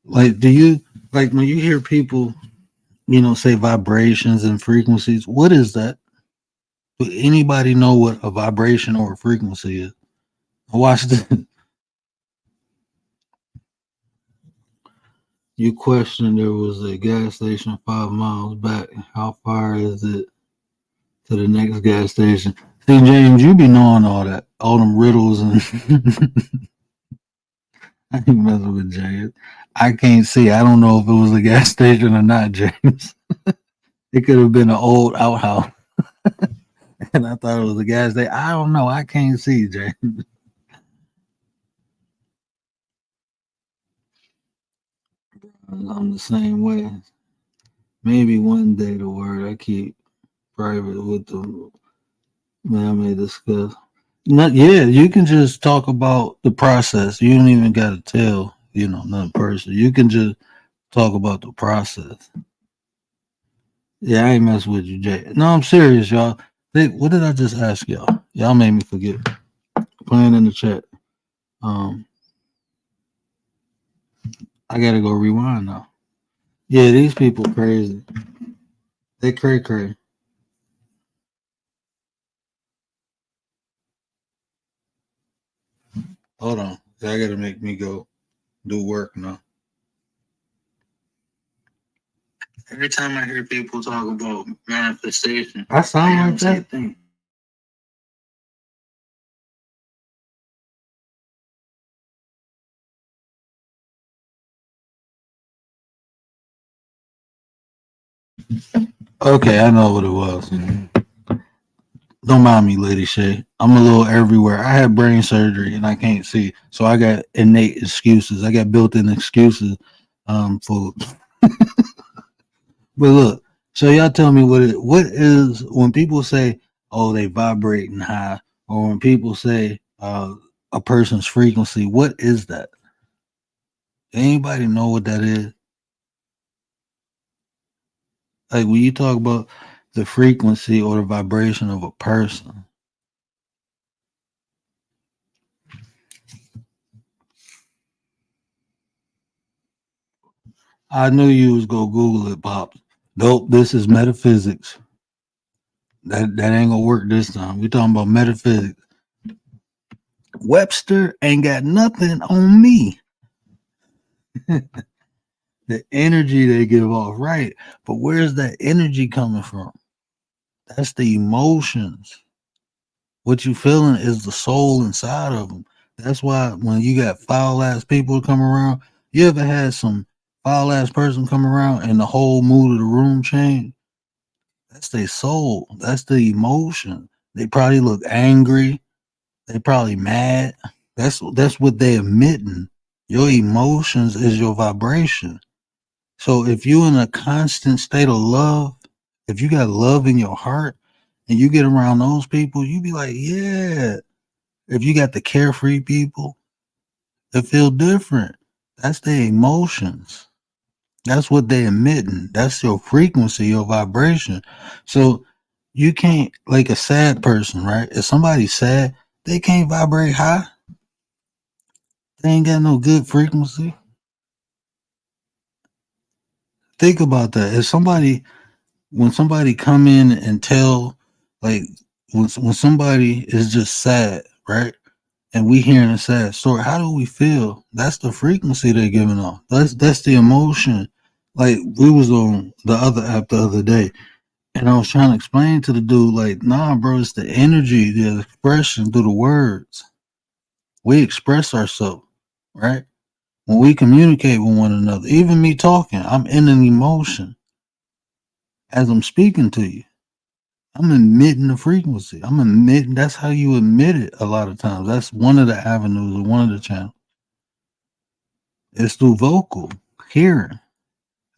Like, do you like when you hear people, say vibrations and frequencies? What is that? Do anybody know what a vibration or a frequency is? Watch this. You questioned there was a gas station 5 miles back. How far is it to the next gas station? See, James, you be knowing all that, all them riddles, and I ain't messing with James. I can't see. I don't know if it was a gas station or not, James. It could have been an old outhouse, and I thought it was a gas station. I don't know. I can't see, James. I'm the same way. Maybe one day the word I keep private with the man I may discuss. Not yeah, you can just talk about the process. You don't even gotta tell, another person. You can just talk about the process. Yeah, I ain't messing with you, Jay. No, I'm serious, y'all. What did I just ask y'all? Y'all made me forget. Playing in the chat. I gotta go rewind now. Yeah, these people crazy. They cray. Hold on. I gotta make me go do work now. Every time I hear people talk about manifestation, I sound like that thing. Okay, I know what it was. Don't mind me, Lady Shay. I'm a little everywhere. I had brain surgery and I can't see, so I got innate excuses. I got built-in excuses. For but look. So y'all tell me what is when people say, "Oh, they vibrating high," or when people say a person's frequency. What is that? Anybody know what that is? Like when you talk about the frequency or the vibration of a person. I knew you was gonna Google it, Pop. Nope, this is metaphysics. That ain't gonna work this time. We talking about metaphysics. Webster ain't got nothing on me. The energy they give off, right? But where's that energy coming from? That's the emotions. What you feeling is the soul inside of them. That's why when you got foul ass people come around, you ever had some foul ass person come around and the whole mood of the room change? That's their soul. That's the emotion. They probably look angry. They probably mad. That's what they emitting. Your emotions is your vibration. So if you in a constant state of love, if you got love in your heart and you get around those people, you be like, yeah. If you got the carefree people, they feel different. That's their emotions. That's what they emitting. That's your frequency, your vibration. So you can't like a sad person, right? If somebody's sad, they can't vibrate high. They ain't got no good frequency. Think about that. If somebody when somebody come in and tell like when somebody is just sad, right? And we hearing a sad story, how do we feel? That's the frequency they're giving off. That's the emotion. Like we was on the other app the other day, and I was trying to explain to the dude, like, nah, bro, it's the energy, the expression through the words. We express ourselves, right? When we communicate with one another, even me talking, I'm in an emotion as I'm speaking to you. I'm emitting the frequency. I'm emitting. That's how you emit it a lot of times. That's one of the avenues or one of the channels. It's through vocal hearing.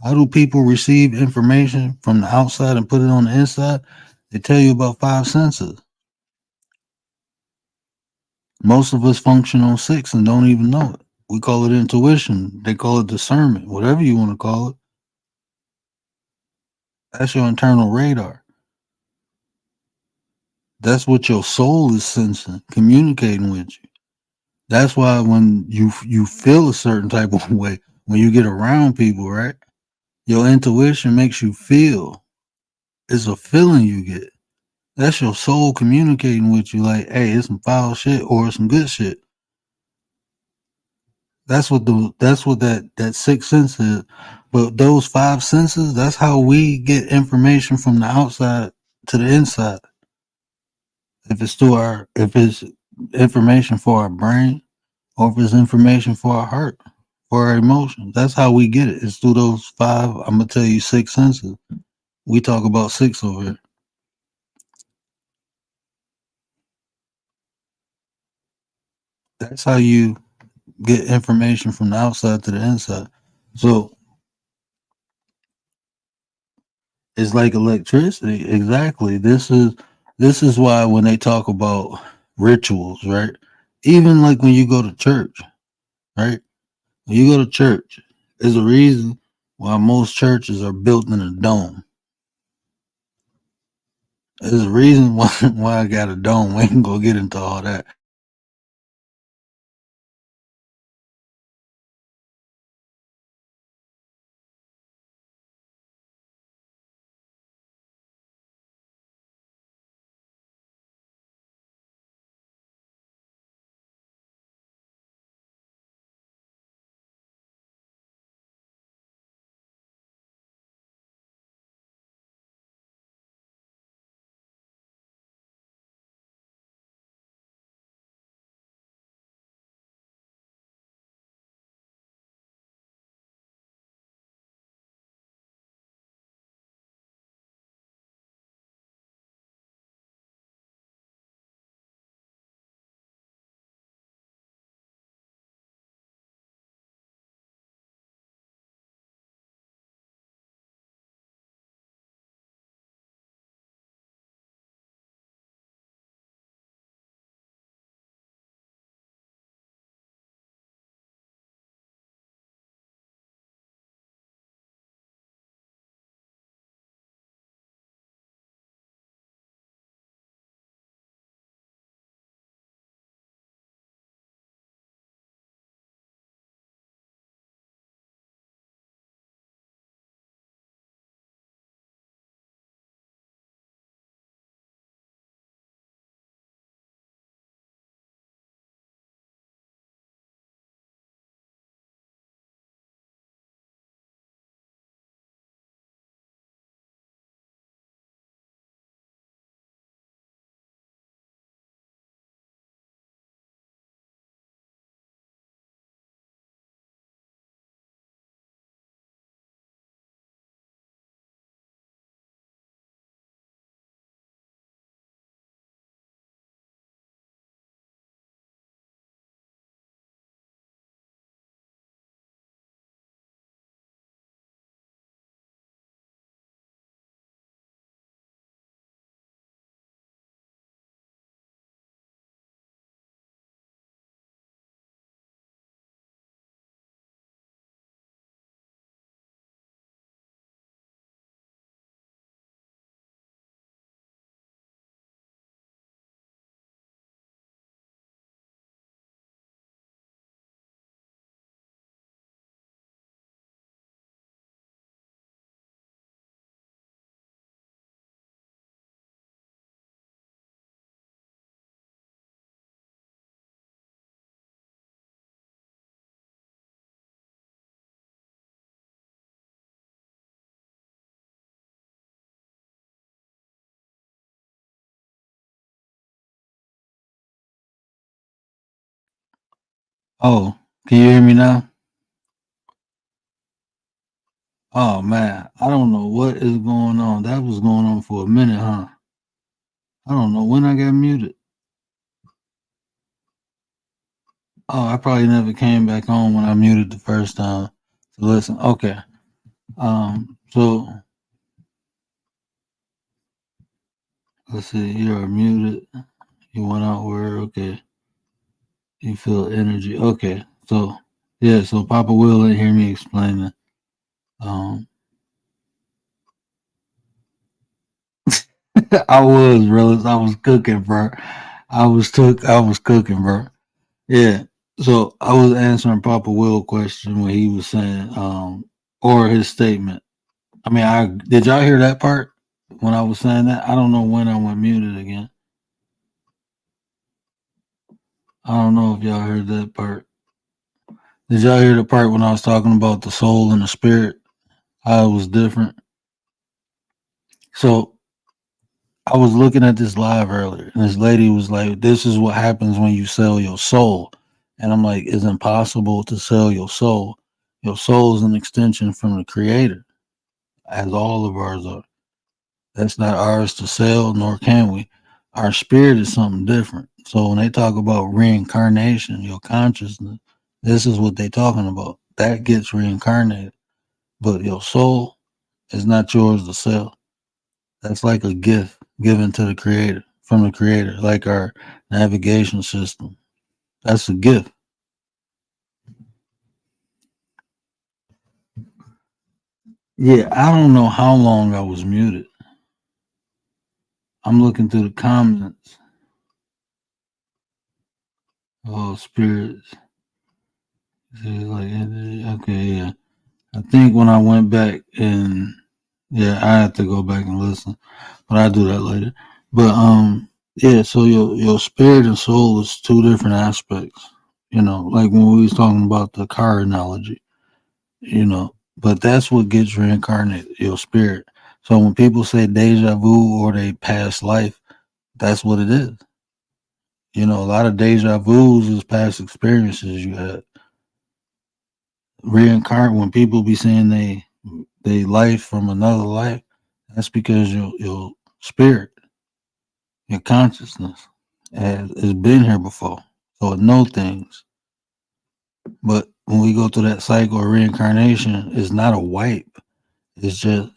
How do people receive information from the outside and put it on the inside? They tell you about five senses. Most of us function on six and don't even know it. We call it intuition. They call it discernment, whatever you want to call it. That's your internal radar. That's what your soul is sensing, communicating with you. That's why when you feel a certain type of way, when you get around people, right? Your intuition makes you feel. It's a feeling you get. That's your soul communicating with you, like, hey, it's some foul shit or some good shit. That's what that sixth sense is. But those five senses, that's how we get information from the outside to the inside. If it's information for our brain or if it's information for our heart, for our emotions. That's how we get it. It's through those five, I'm gonna tell you, six senses. We talk about six over here. That's how you get information from the outside to the inside. So it's like electricity. Exactly. This is why when they talk about rituals, right? Even like when you go to church, right? When you go to church, there's a reason why most churches are built in a dome. There's a reason why I got a dome. We can go get into all that. Oh, can you hear me now? Oh man, I don't know what is going on. That was going on for a minute, huh? I don't know when I got muted. Oh, I probably never came back on when I muted the first time. So listen, okay. So let's see. You are muted. You went out where? Okay. You feel energy. Okay. So yeah. So Papa Will didn't hear me explaining. Um, I was real. I was cooking, bro. I was cooking, bro. Yeah. So I was answering Papa Will question when he was saying, or his statement. I mean, I did y'all hear that part when I was saying that? I don't know when I went muted again. I don't know if y'all heard that part. Did y'all hear the part when I was talking about the soul and the spirit? How it was different. So I was looking at this live earlier, and this lady was like, "This is what happens when you sell your soul." And I'm like, "It's impossible to sell your soul. Your soul is an extension from the Creator, as all of ours are. That's not ours to sell, nor can we. Our spirit is something different. So when they talk about reincarnation, your consciousness, this is what they're talking about. That gets reincarnated, but your soul is not yours to sell. That's like a gift given to the Creator from the Creator, like our navigation system. That's a gift." Yeah, I don't know how long I was muted. I'm looking through the comments. Oh, spirits. Like, okay, yeah. I think when I went back and yeah, I have to go back and listen, but I'll do that later. But yeah. So your spirit and soul is two different aspects. You know, like when we was talking about the car analogy. You know, but that's what gets reincarnated, your spirit. So when people say deja vu or they past life, that's what it is. You know, a lot of deja vus is past experiences you had. Reincarnate when people be saying they life from another life, that's because your spirit, your consciousness has been here before. So it know things. But when we go through that cycle of reincarnation, it's not a wipe. It's just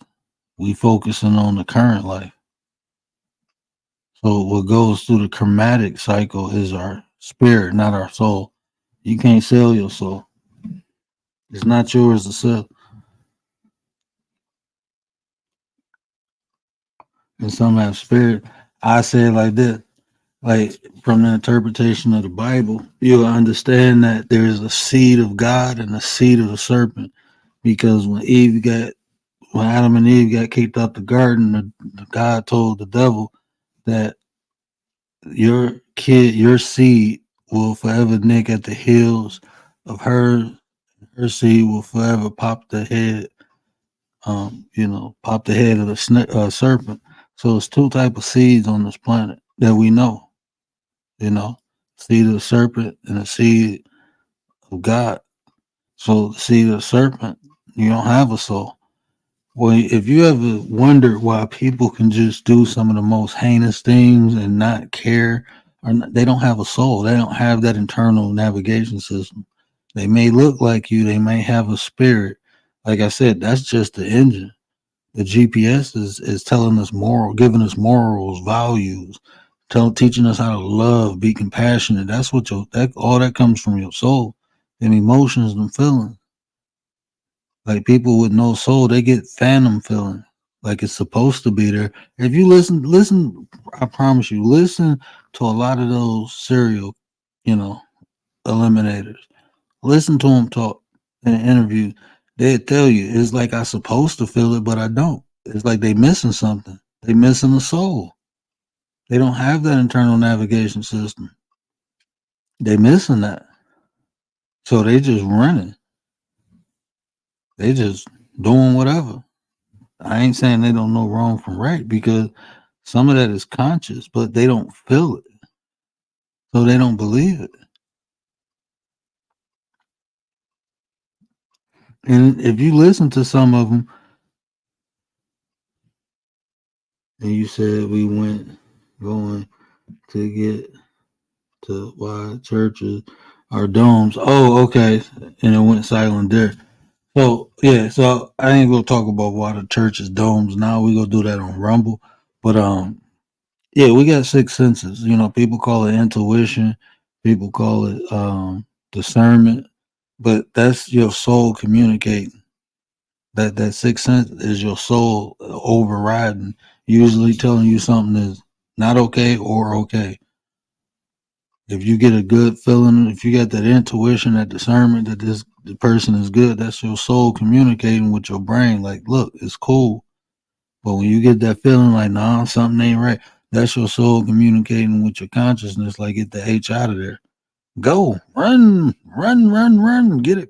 we focusing on the current life. So what goes through the chromatic cycle is our spirit, not our soul. You can't sell your soul. It's not yours to sell. And some have spirit. I say it like this. Like from the interpretation of the Bible, you'll understand that there is a seed of God and a seed of the serpent. Because when Adam and Eve got kicked out the garden, the God told the devil that your seed will forever nick at the heels of her. Her seed will forever pop the head. Pop the head of the serpent. So it's two type of seeds on this planet that we know. You know, seed of the serpent and the seed of God. So the seed of the serpent, you don't have a soul. Well, if you ever wondered why people can just do some of the most heinous things and not care, they don't have a soul. They don't have that internal navigation system. They may look like you. They may have a spirit. Like I said, that's just the engine. The GPS is telling us giving us morals, values, teaching us how to love, be compassionate. That's what all that comes from your soul, and emotions and feelings. Like people with no soul, they get phantom feeling, like it's supposed to be there. If you listen, I promise you, listen to a lot of those serial, eliminators. Listen to them talk in an interview. They tell you it's like I supposed to feel it, but I don't. It's like they missing something. They missing the soul. They don't have that internal navigation system. They missing that. So they just running. They just doing whatever. I ain't saying they don't know wrong from right because some of that is conscious, but they don't feel it. So they don't believe it. And if you listen to some of them, and you said we went going to get to why churches are domes. Oh, okay. And it went silent there. So yeah, so I ain't gonna talk about why the church is domes now. We gonna do that on Rumble. But yeah, we got six senses. You know, people call it intuition, people call it discernment, but that's your soul communicating. That sixth sense is your soul overriding, usually telling you something is not okay or okay. If you get a good feeling, if you get that intuition, that discernment that the person is good, that's your soul communicating with your brain. Like, look, it's cool. But when you get that feeling like, nah, something ain't right, that's your soul communicating with your consciousness. Like, get the H out of there. Go, run, run, run, run, get it.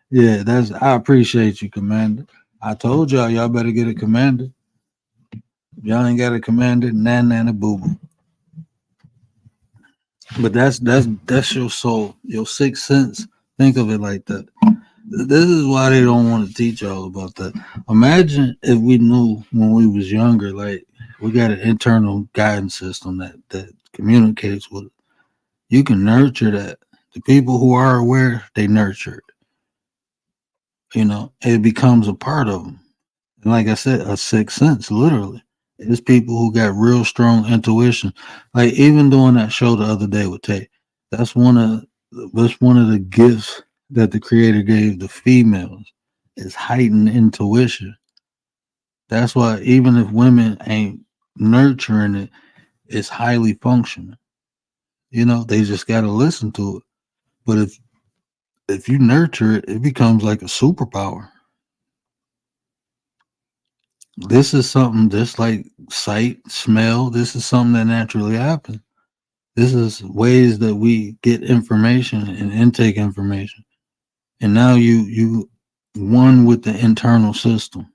Yeah, I appreciate you, Commander. I told y'all better get a commander. If y'all ain't got a commander, nana boo boo. But that's your soul, your sixth sense. Think of it like that. This is why they don't want to teach y'all about that. Imagine if we knew when we was younger, like we got an internal guidance system that communicates with. You can nurture that. The people who are aware, they nurture it. You know, it becomes a part of them. And like I said, a sixth sense, literally. It's people who got real strong intuition. Like even doing that show the other day with Tay, that's one of the gifts that the creator gave the females is heightened intuition. That's why even if women ain't nurturing it, it's highly functioning. You know, they just gotta listen to it. But if you nurture it, it becomes like a superpower. This is something just like sight, smell. This is something that naturally happens. This is ways that we get information and intake information. And now you one with the internal system.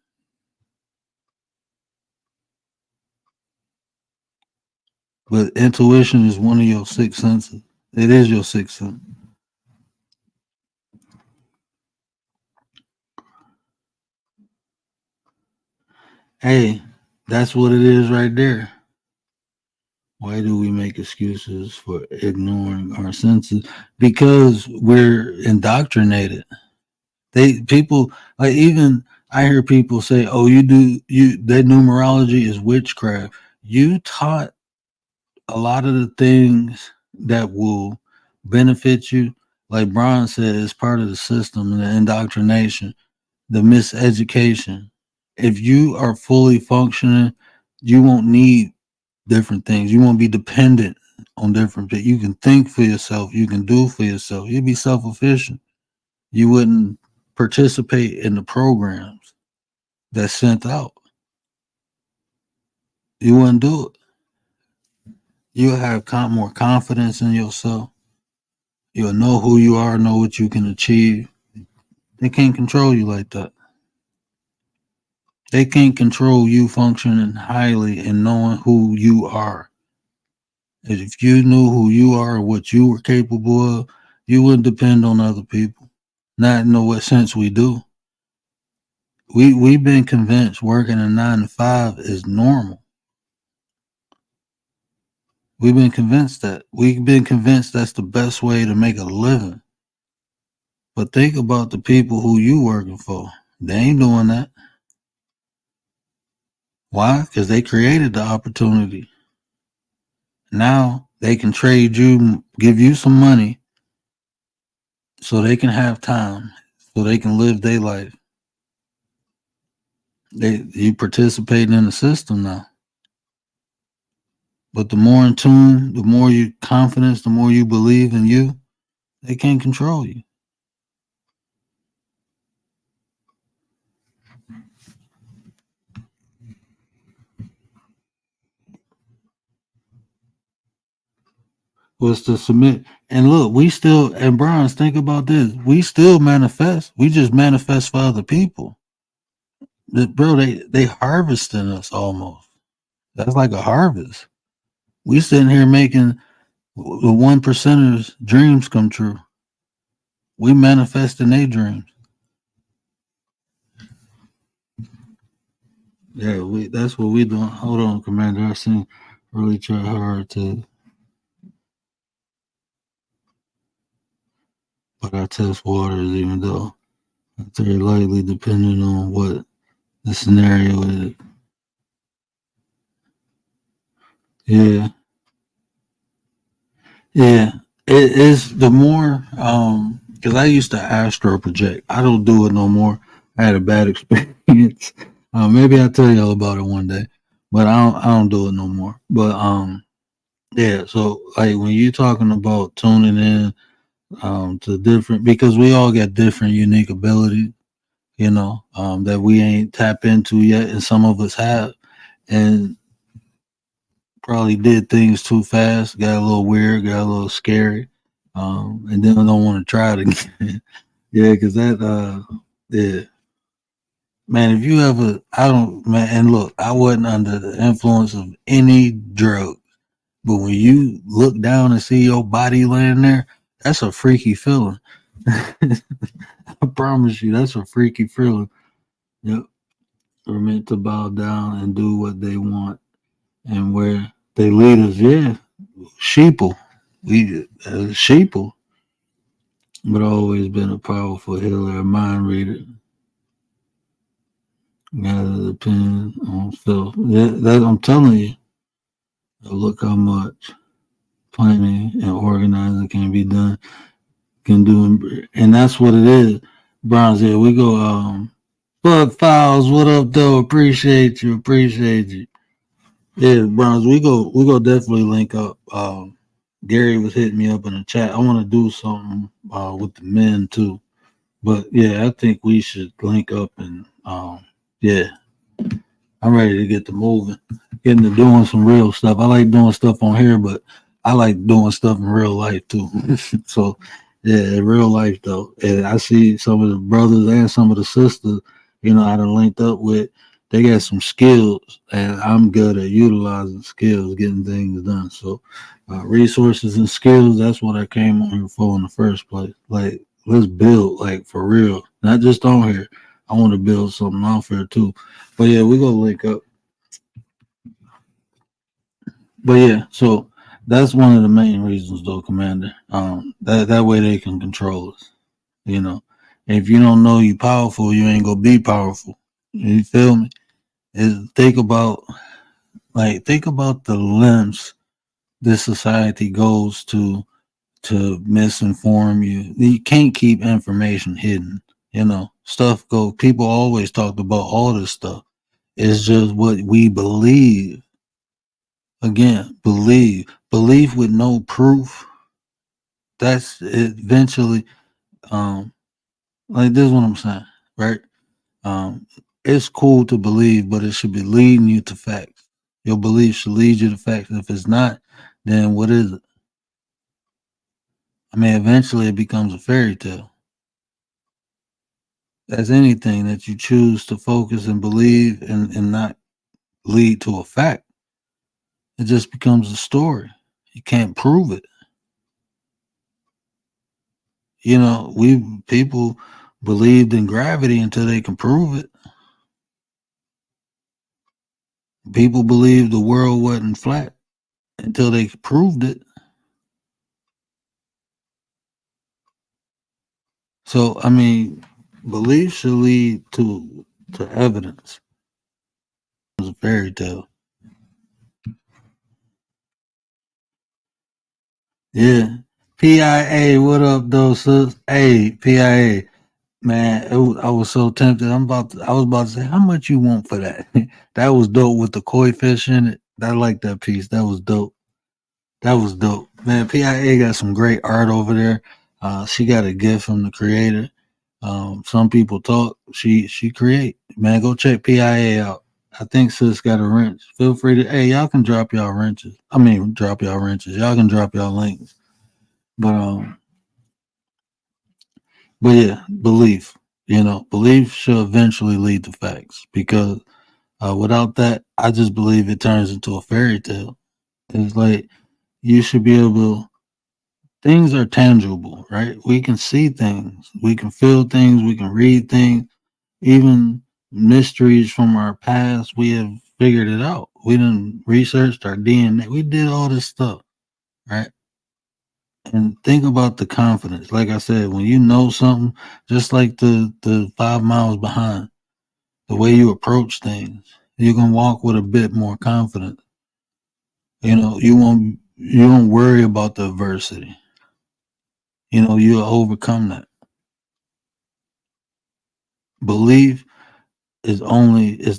But intuition is one of your six senses. It is your sixth sense. Hey, that's what it is right there. Why do we make excuses for ignoring our senses? Because we're indoctrinated. People like even I hear people say, "Oh, that numerology is witchcraft." You taught a lot of the things that will benefit you. Like Brian said, it's part of the system and the indoctrination, the miseducation. If you are fully functioning, you won't need different things. You won't be dependent on different things. You can think for yourself. You can do for yourself. You'll be self-efficient. You wouldn't participate in the programs that's sent out. You wouldn't do it. You'll have more confidence in yourself. You'll know who you are, know what you can achieve. They can't control you like that. They can't control you functioning highly and knowing who you are. If you knew who you are and what you were capable of, you wouldn't depend on other people. Not in what sense we do. We've been convinced working a 9 to 5 is normal. We've been convinced that. We've been convinced that's the best way to make a living. But think about the people who you working for. They ain't doing that. Why? Because they created the opportunity. Now they can trade you, give you some money so they can have time, so they can live their life. You participating in the system now. But the more in tune, the more you confidence, the more you believe in you, they can't control you. Was to submit. And look, and Brian's, think about this. We still manifest. We just manifest for other people. Bro, they harvesting us almost. That's like a harvest. We sitting here making the 1%ers dreams come true. We manifest in their dreams. Yeah, that's what we doing. Hold on, Commander. I seen really try hard to, but I test waters, even though it's very likely depending on what the scenario is. Yeah, yeah. It is the more because I used to astro project. I don't do it no more. I had a bad experience. Maybe I'll tell y'all about it one day, but I don't do it no more. But yeah. So like when you're talking about tuning in to different, because we all got different unique abilities, that we ain't tap into yet, and some of us have, and probably did things too fast, got a little weird, got a little scary, and then I don't want to try it again. Yeah, because yeah, man. If you ever, I don't, man. And look, I wasn't under the influence of any drug, but when you look down and see your body laying there, that's a freaky feeling. I promise you, that's a freaky feeling. Yep, we're meant to bow down and do what they want, and where they lead us. Yeah, sheeple. We sheeple, but always been a powerful healer, a mind reader. Gotta depend on self. That I'm telling you. Look how much planning and organizing can be done, can do, and that's what it is. Browns here. We go. Bug Files. What up, though? Appreciate you. Appreciate you. Yeah, Browns. We go. Definitely link up. Gary was hitting me up in the chat. I want to do something with the men too. But yeah, I think we should link up and yeah, I'm ready to get to moving, getting to doing some real stuff. I like doing stuff on here, but I like doing stuff in real life too. So yeah, in real life though, and I see some of the brothers and some of the sisters, I done linked up with. They got some skills, and I'm good at utilizing skills, getting things done. So resources and skills, that's what I came on here for in the first place. Like, let's build, like, for real, not just on here. I want to build something off here too. But yeah, we gonna link up. But yeah, so that's one of the main reasons though, Commander. That way they can control us. If you don't know you powerful, you ain't gonna be powerful. You feel me? Think about the lengths this society goes to misinform you. You can't keep information hidden. Stuff go. People always talked about all this stuff. It's just what we believe. Again, belief with no proof. That's eventually, like this is what I'm saying, right? It's cool to believe, but it should be leading you to facts. Your belief should lead you to facts. If it's not, then what is it? I mean, eventually it becomes a fairy tale. As anything that you choose to focus and believe and not lead to a fact, it just becomes a story. You can't prove it. People believed in gravity until they can prove it. People believed the world wasn't flat until they proved it. So, I mean, belief should lead to evidence. It's a fairy tale. Yeah. PIA, what up, though, sis? Hey, PIA, man, I was so tempted. I was about to say, how much you want for that? That was dope with the koi fish in it. I like that piece. That was dope. That was dope, man. PIA got some great art over there. She got a gift from the creator. Some people talk. She create. Man, go check PIA out. I think sis got a wrench. Feel free to. Hey, y'all can drop y'all wrenches. I mean, drop y'all wrenches. Y'all can drop y'all links. But yeah, belief. Belief should eventually lead to facts because without that, I just believe it turns into a fairy tale. It's like you should be able things are tangible, right? We can see things, we can feel things, we can read things, even mysteries from our past. We have figured it out. We done researched our DNA. We did all this stuff, right? And think about the confidence. Like I said, when you know something, just like the 5 miles behind, the way you approach things, you can walk with a bit more confidence. You won't worry about the adversity. You'll overcome that. Belief it's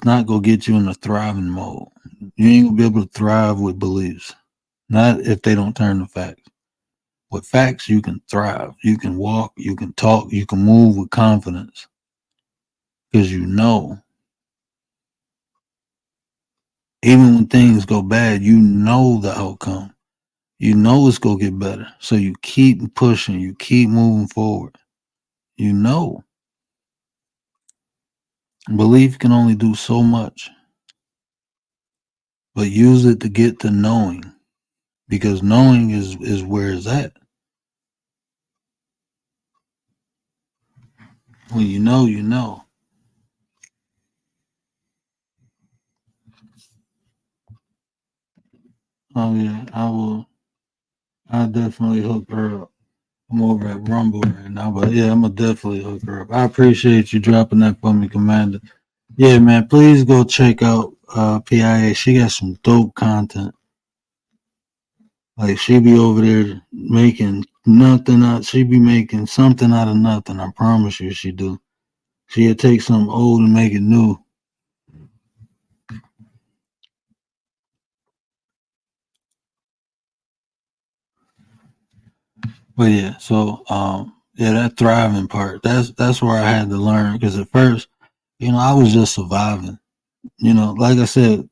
not gonna get you in a thriving mode. You ain't gonna be able to thrive with beliefs. Not if they don't turn to facts. With facts, you can thrive. You can walk, you can talk, you can move with confidence. Because even when things go bad, you know the outcome. You know it's gonna get better. So you keep pushing, you keep moving forward. Belief can only do so much, but use it to get to knowing, because knowing is where it's at. When you know, you know. Oh yeah, I'll definitely hook her up. I'm over at Rumble right now, but yeah, I'm gonna definitely hook her up. I appreciate you dropping that for me, Commander. Yeah, man, please go check out PIA. She got some dope content. Like she be over there making nothing out. She be making something out of nothing. I promise you, she do. She'll take something old and make it new. But yeah, so yeah, that thriving part. That's where I had to learn, because at first, I was just surviving. Like I said,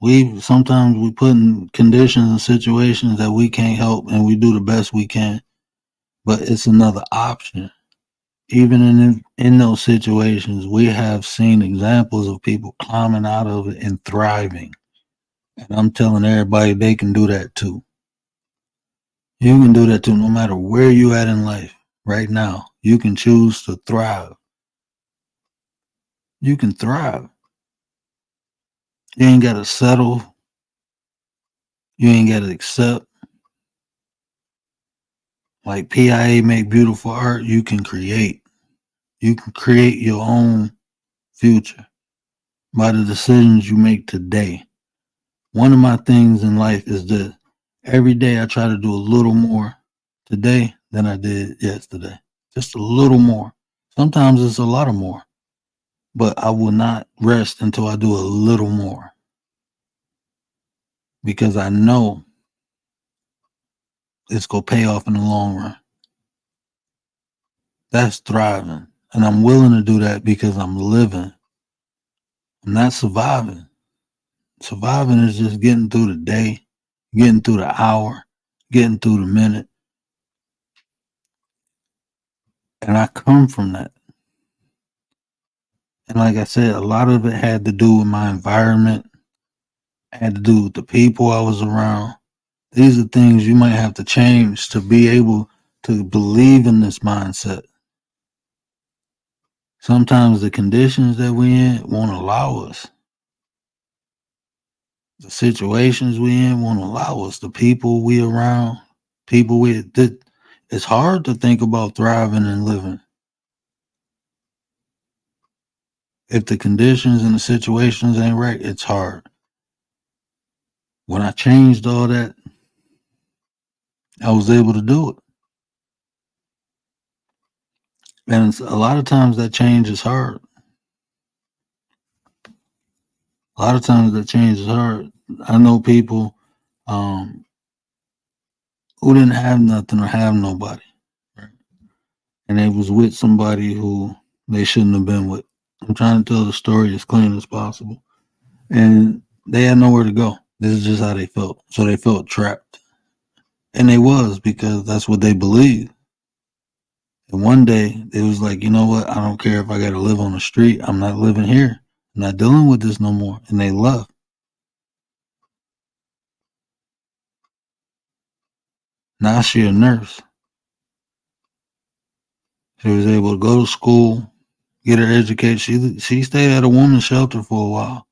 we sometimes we put in conditions and situations that we can't help, and we do the best we can. But it's another option. Even in those situations, we have seen examples of people climbing out of it and thriving. And I'm telling everybody they can do that too. You can do that too, no matter where you at in life. Right now, you can choose to thrive. You can thrive. You ain't got to settle. You ain't got to accept. Like PIA make beautiful art, you can create. You can create your own future by the decisions you make today. One of my things in life is this: every day I try to do a little more today than I did yesterday. Just a little more. Sometimes it's a lot of more, but I will not rest until I do a little more, because I know it's going to pay off in the long run. That's thriving. And I'm willing to do that because I'm living. I'm not surviving. Surviving is just getting through the day, getting through the hour, getting through the minute. And I come from that. And like I said, a lot of it had to do with my environment, had to do with the people I was around. These are things you might have to change to be able to believe in this mindset. Sometimes the conditions that we in won't allow us. The situations we in won't allow us. The people we around, it's hard to think about thriving and living if the conditions and the situations ain't right. It's hard. When I changed all that, I was able to do it. And a lot of times that change is hard. A lot of times that change is hard. I know people who didn't have nothing or have nobody, right? And they was with somebody who they shouldn't have been with. I'm trying to tell the story as clean as possible. And they had nowhere to go. This is just how they felt. So they felt trapped. And they was, because that's what they believed. And one day it was like, you know what? I don't care if I got to live on the street. I'm not living here. I'm not dealing with this no more. And they left. Now she a nurse. She was able to go to school, get her education. She stayed at a woman's shelter for a while.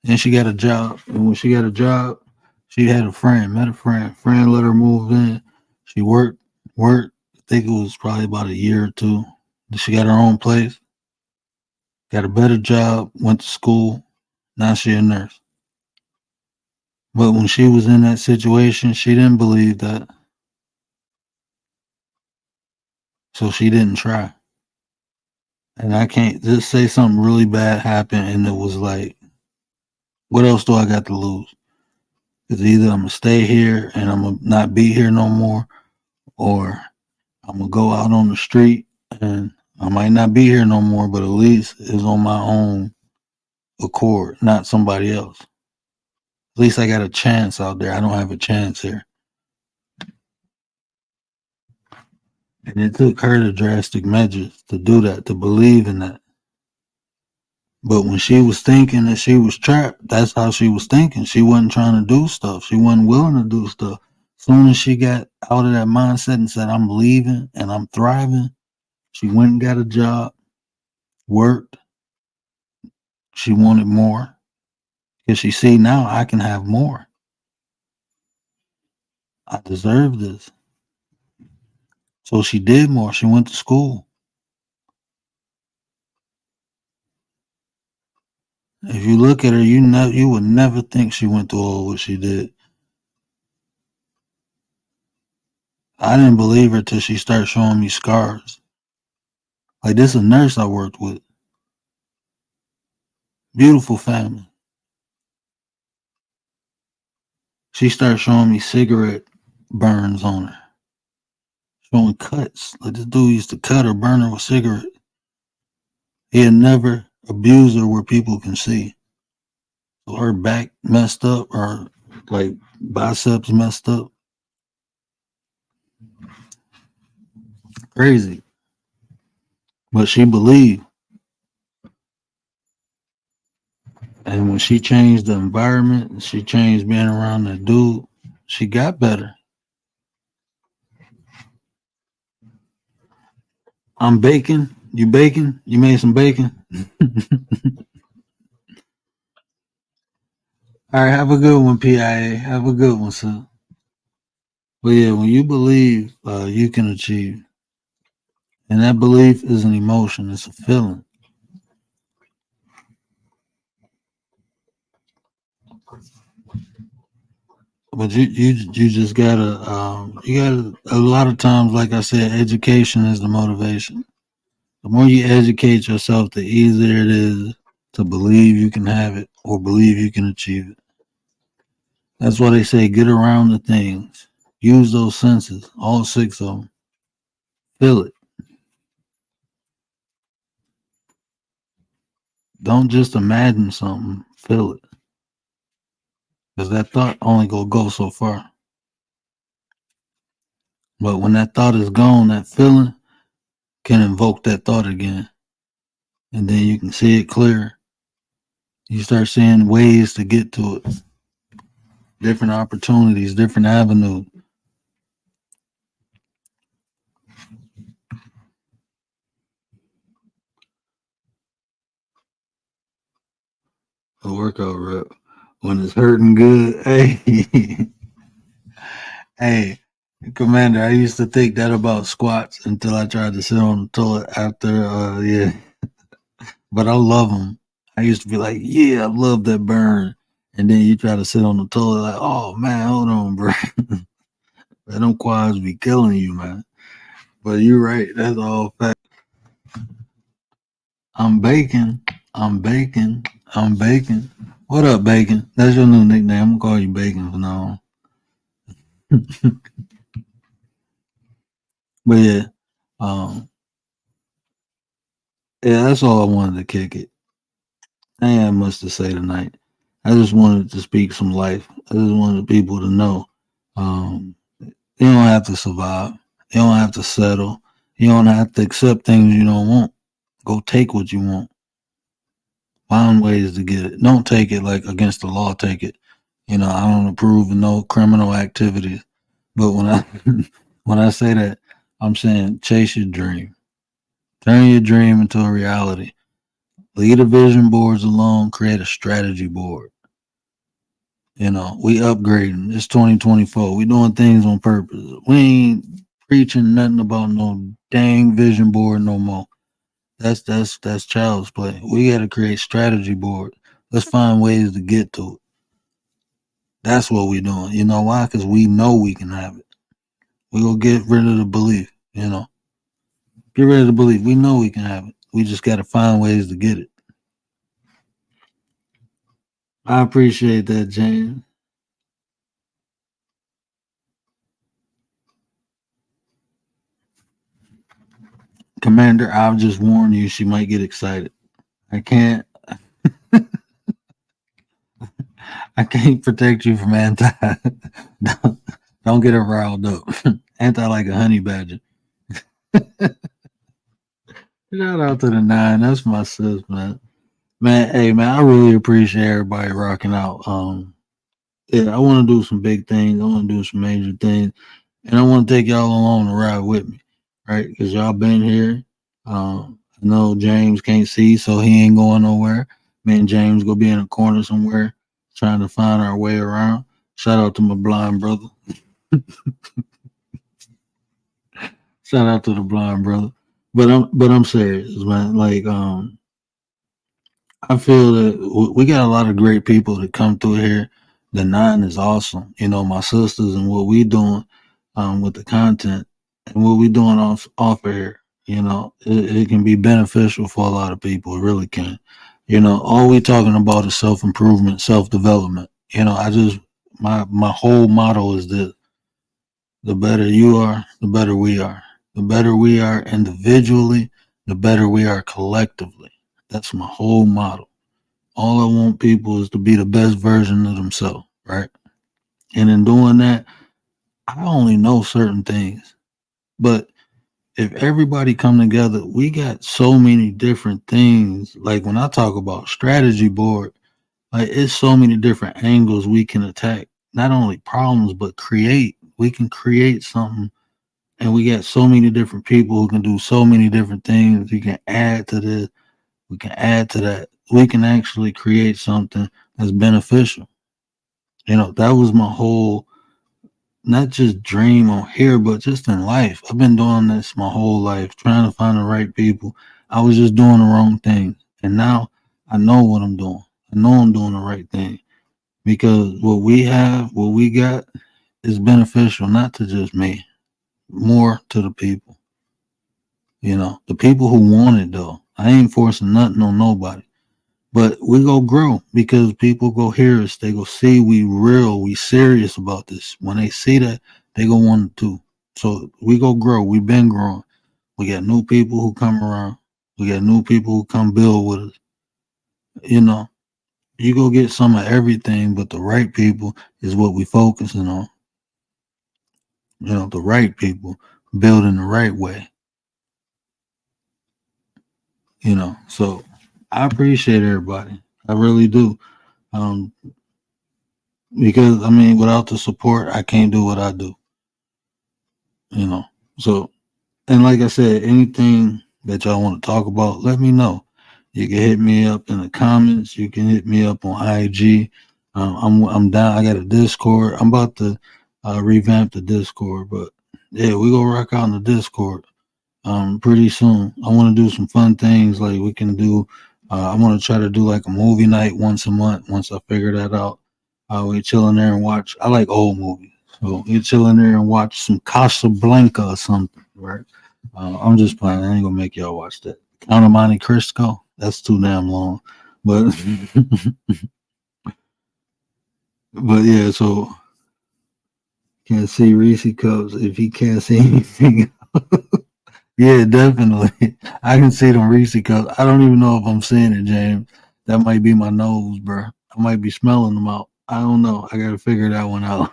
Then she got a job. And when she got a job, she had a friend, met a friend. Friend let her move in. She worked. I think it was probably about a year or two. She got her own place, got a better job, went to school. Now she a nurse. But when she was in that situation, she didn't believe that. So she didn't try. And I can't just say something really bad happened and it was like, what else do I got to lose? Because either I'm going to stay here and I'm going to not be here no more, or I'm going to go out on the street and I might not be here no more, but at least it's on my own accord, not somebody else. At least I got a chance out there. I don't have a chance here. And it took her the drastic measures to do that, to believe in that. But when she was thinking that she was trapped, that's how she was thinking. She wasn't trying to do stuff. She wasn't willing to do stuff. As soon as she got out of that mindset and said, I'm leaving and I'm thriving, she went and got a job, worked. She wanted more. Because she see now I can have more. I deserve this. So she did more. She went to school. If you look at her, you would never think she went through all what she did. I didn't believe her till she started showing me scars. Like, this is a nurse I worked with. Beautiful family. She started showing me cigarette burns on her. Showing cuts. Like, this dude used to cut or burn her with cigarette. He had never abused her where people can see. So her back messed up, her like biceps messed up. Crazy. But she believed. And when she changed the environment, she changed being around that dude, she got better. I'm baking. You baking? You made some bacon? All right, have a good one, PIA. Have a good one, sir. But yeah, when you believe, you can achieve. And that belief is an emotion. It's a feeling. But you just gotta you gotta, a lot of times, like I said, education is the motivation. The more you educate yourself, the easier it is to believe you can have it or believe you can achieve it. That's why they say get around the things. Use those senses, all 6 of them. Feel it. Don't just imagine something, feel it. Because that thought only gonna go so far. But when that thought is gone, that feeling can invoke that thought again. And then you can see it clear. You start seeing ways to get to it. Different opportunities, different avenues. A workout rep. When it's hurting good, hey. Hey, Commander, I used to think that about squats until I tried to sit on the toilet after, yeah. But I love them. I used to be like, yeah, I love that burn. And then you try to sit on the toilet like, oh, man, hold on, bro. Them quads be killing you, man. But you're right. That's all fact. I'm baking. What up, Bacon? That's your new nickname. I'm going to call you Bacon from now on. But yeah, yeah, that's all I wanted to kick it. I ain't have much to say tonight. I just wanted to speak some life. I just wanted people to know you don't have to survive. You don't have to settle. You don't have to accept things you don't want. Go take what you want. Find ways to get it. Don't take it like against the law. Take it. I don't approve of no criminal activities. But when I when I say that, I'm saying chase your dream. Turn your dream into a reality. Leave the vision boards alone. Create a strategy board. We upgrading. It's 2024. We doing things on purpose. We ain't preaching nothing about no dang vision board no more. That's child's play. We got to create strategy board. Let's find ways to get to it. That's what we doing. You know why? Because we know we can have it. We gonna get rid of the belief. Get rid of the belief. We know we can have it. We just got to find ways to get it. I appreciate that, James. Commander, I'll just warn you, she might get excited. I can't protect you from anti. don't get her riled up. Anti like a honey badger. Shout out to the 9. That's my sis, man. Man, hey man, I really appreciate everybody rocking out. Yeah, I want to do some big things. I want to do some major things, and I want to take y'all along to ride with me, right? Because y'all been here. I know James can't see, so he ain't going nowhere. Me and James gonna be in a corner somewhere, trying to find our way around. Shout out to my blind brother. Shout out to the blind brother. But I'm serious, man. Like I feel that we got a lot of great people that come through here. The 9 is awesome. My sisters and what we doing with the content and what we doing off of here. It can be beneficial for a lot of people. It really can. All we talking about is self improvement, self development. My whole motto is this: the better you are, the better we are. The better we are individually, the better we are collectively. That's my whole motto. All I want people is to be the best version of themselves, right? And in doing that, I only know certain things. But if everybody come together, we got so many different things. Like when I talk about strategy board, like it's so many different angles we can attack. Not only problems, but create. We can create something. And we got so many different people who can do so many different things. We can add to this. We can add to that. We can actually create something that's beneficial. That was my whole, not just dream on here, but just in life. I've been doing this my whole life, trying to find the right people. I was just doing the wrong thing. And now I know what I'm doing. I know I'm doing the right thing. Because what we have, what we got is beneficial, not to just me, more to the people. The people who want it though. I ain't forcing nothing on nobody. But we go grow because people go hear us. They go see we real, we serious about this. When they see that, they go want to. So we go grow. We've been growing. We got new people who come around. We got new people who come build with us. You go get some of everything, but the right people is what we focusing on. The right people building the right way. So I appreciate everybody. I really do. Because without the support, I can't do what I do. So, and like I said, anything that y'all want to talk about, let me know. You can hit me up in the comments. You can hit me up on IG. I'm down. I got a Discord. I'm about to revamp the Discord, but yeah, we go rock out in the Discord pretty soon. I want to do some fun things like we can do. I want to try to do like a movie night once a month. Once I figure that out, we chill in there and watch. I like old movies, so you chill in there and watch some Casablanca or something, right? I'm just playing. I ain't gonna make y'all watch that. Count of Monte Cristo. That's too damn long, but but yeah. So can't see Reese cups if he can't see anything. Yeah, definitely. I can see them Reese cups. I don't even know if I'm seeing it, James. That might be my nose, bro. I might be smelling them out. I don't know. I gotta figure that one out.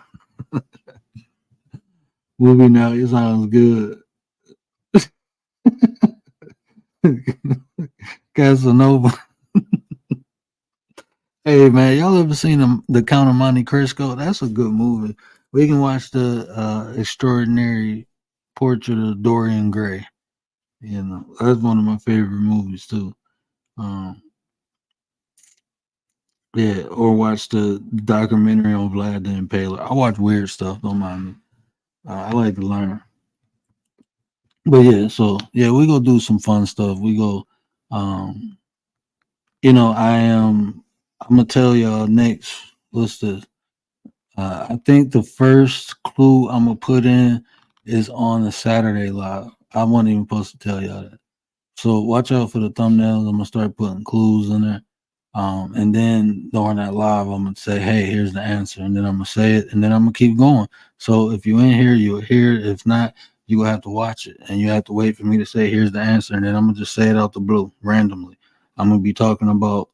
Movie now, it sounds good. Casanova. Hey man, y'all ever seen the Count of Monte Cristo? That's a good movie. We can watch the Extraordinary Portrait of Dorian Gray. You know, that's one of my favorite movies too. Um, yeah, or watch the documentary on Vlad the Impaler. I watch weird stuff. Don't mind me. I like to learn. But yeah, so yeah, we go do some fun stuff. We go, um, you know, I'm gonna tell y'all next. What's this? I think the first clue I'm gonna put in is on the Saturday live. I wasn't even supposed to tell y'all that. So watch out for the thumbnails. I'm gonna start putting clues in there. And then during that live, I'm gonna say, hey, here's the answer, and then I'm gonna say it, and then I'm gonna keep going. So if you're in here, you'll hear it. If not, you will have to watch it, and you have to wait for me to say, here's the answer, and then I'm gonna just say it out the blue randomly. I'm gonna be talking about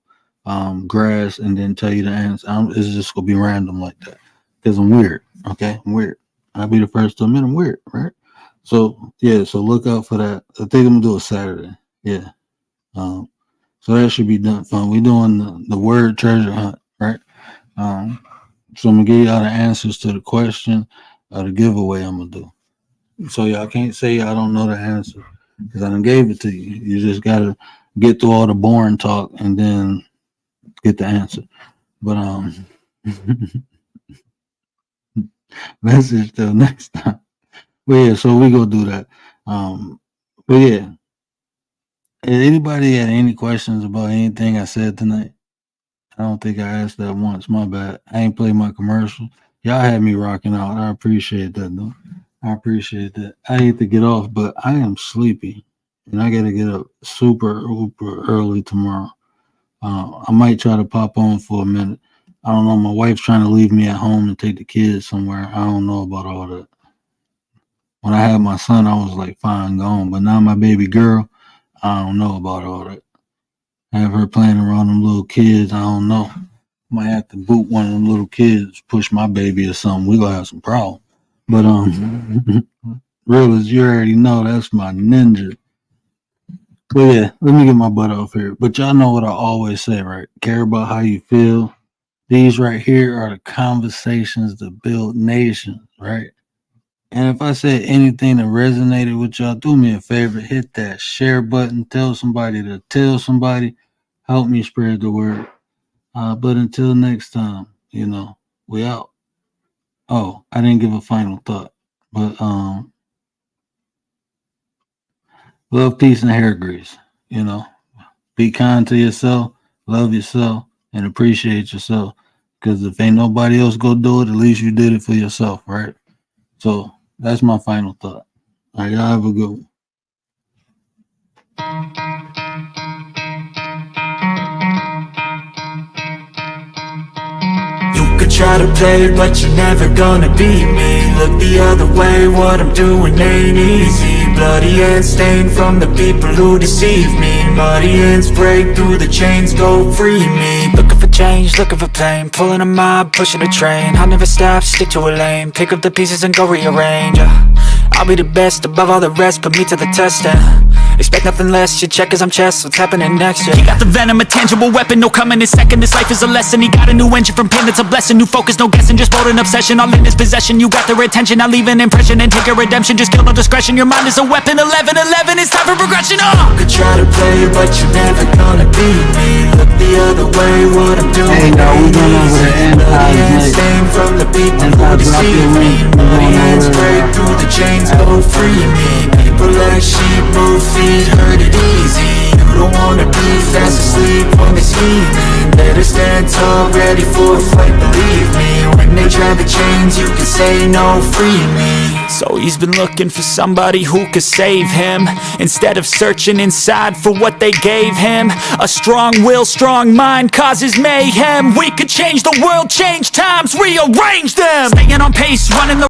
grass, and then tell you the answer. It's just gonna be random like that because I'm weird. Okay, I'm weird. I'll be the first to admit I'm weird, right? So yeah, so look out for that. I think I'm gonna do it Saturday. Yeah. So that should be done fun. We're doing the word treasure hunt, right? So I'm gonna give y'all the answers to the question or the giveaway I'm gonna do. So y'all can't say y'all don't know the answer because I done gave it to you. You just gotta get through all the boring talk and then get the answer. But message till next time. But yeah, so we go do that. But yeah. Anybody had any questions about anything I said tonight? I don't think I asked that once. My bad. I ain't played my commercial. Y'all had me rocking out. I appreciate that, though. I appreciate that. I hate to get off, but I am sleepy, and I got to get up super early tomorrow. I might try to pop on for a minute. I don't know. My wife's trying to leave me at home and take the kids somewhere. I don't know about all that. When I had my son, I was like, fine, gone. But now my baby girl, I don't know about all that. Have her playing around them little kids. I don't know. Might have to boot one of them little kids, push my baby or something. We gonna have some problems. But real as you already know, that's my ninja. But yeah, let me get my butt off here. But y'all know what I always say, right? Care about how you feel. These right here are the conversations that build nations, right? And if I said anything that resonated with y'all, do me a favor, hit that share button, tell somebody to tell somebody, help me spread the word. But until next time, you know, we out. Oh, I didn't give a final thought, but love, peace, and hair grease. You know, be kind to yourself, love yourself, and appreciate yourself. Because if ain't nobody else go do it, at least you did it for yourself, right? So that's my final thought. All right, y'all have a good one. You could try to play, but you're never gonna beat me. Look the other way, what I'm doing ain't easy. Bloody hands stained from the people who deceive me. Muddy hands break through the chains, go free me. Looking for change, looking for pain, pulling a mob, pushing a train. I'll never stop, stick to a lane, pick up the pieces and go rearrange. I'll be the best above all the rest, put me to the test and expect nothing less, you check as I'm chess, what's happening next, yeah. He got the venom, a tangible weapon, no coming in second. This life is a lesson, he got a new engine from pain, that's a blessing. New focus, no guessing, just bold and obsession, all in his possession. You got their attention, I'll leave an impression and take a redemption. Just kill no discretion, your mind is a weapon. 11-11, it's time for progression, You could try to play, but you're never gonna beat me. Look the other way, what I'm doing. Hey, no, we going over the end hands stained from the people who deceive me. Muddy hands break through the chains, go free me. People like sheep move feet, heard it easy. You don't wanna be fast asleep on the scheming. Better stand tall, ready for a fight, believe me. When they try the chains, you can say no, free me. So he's been looking for somebody who could save him, instead of searching inside for what they gave him. A strong will, strong mind causes mayhem. We could change the world, change times, rearrange them. Staying on pace, running the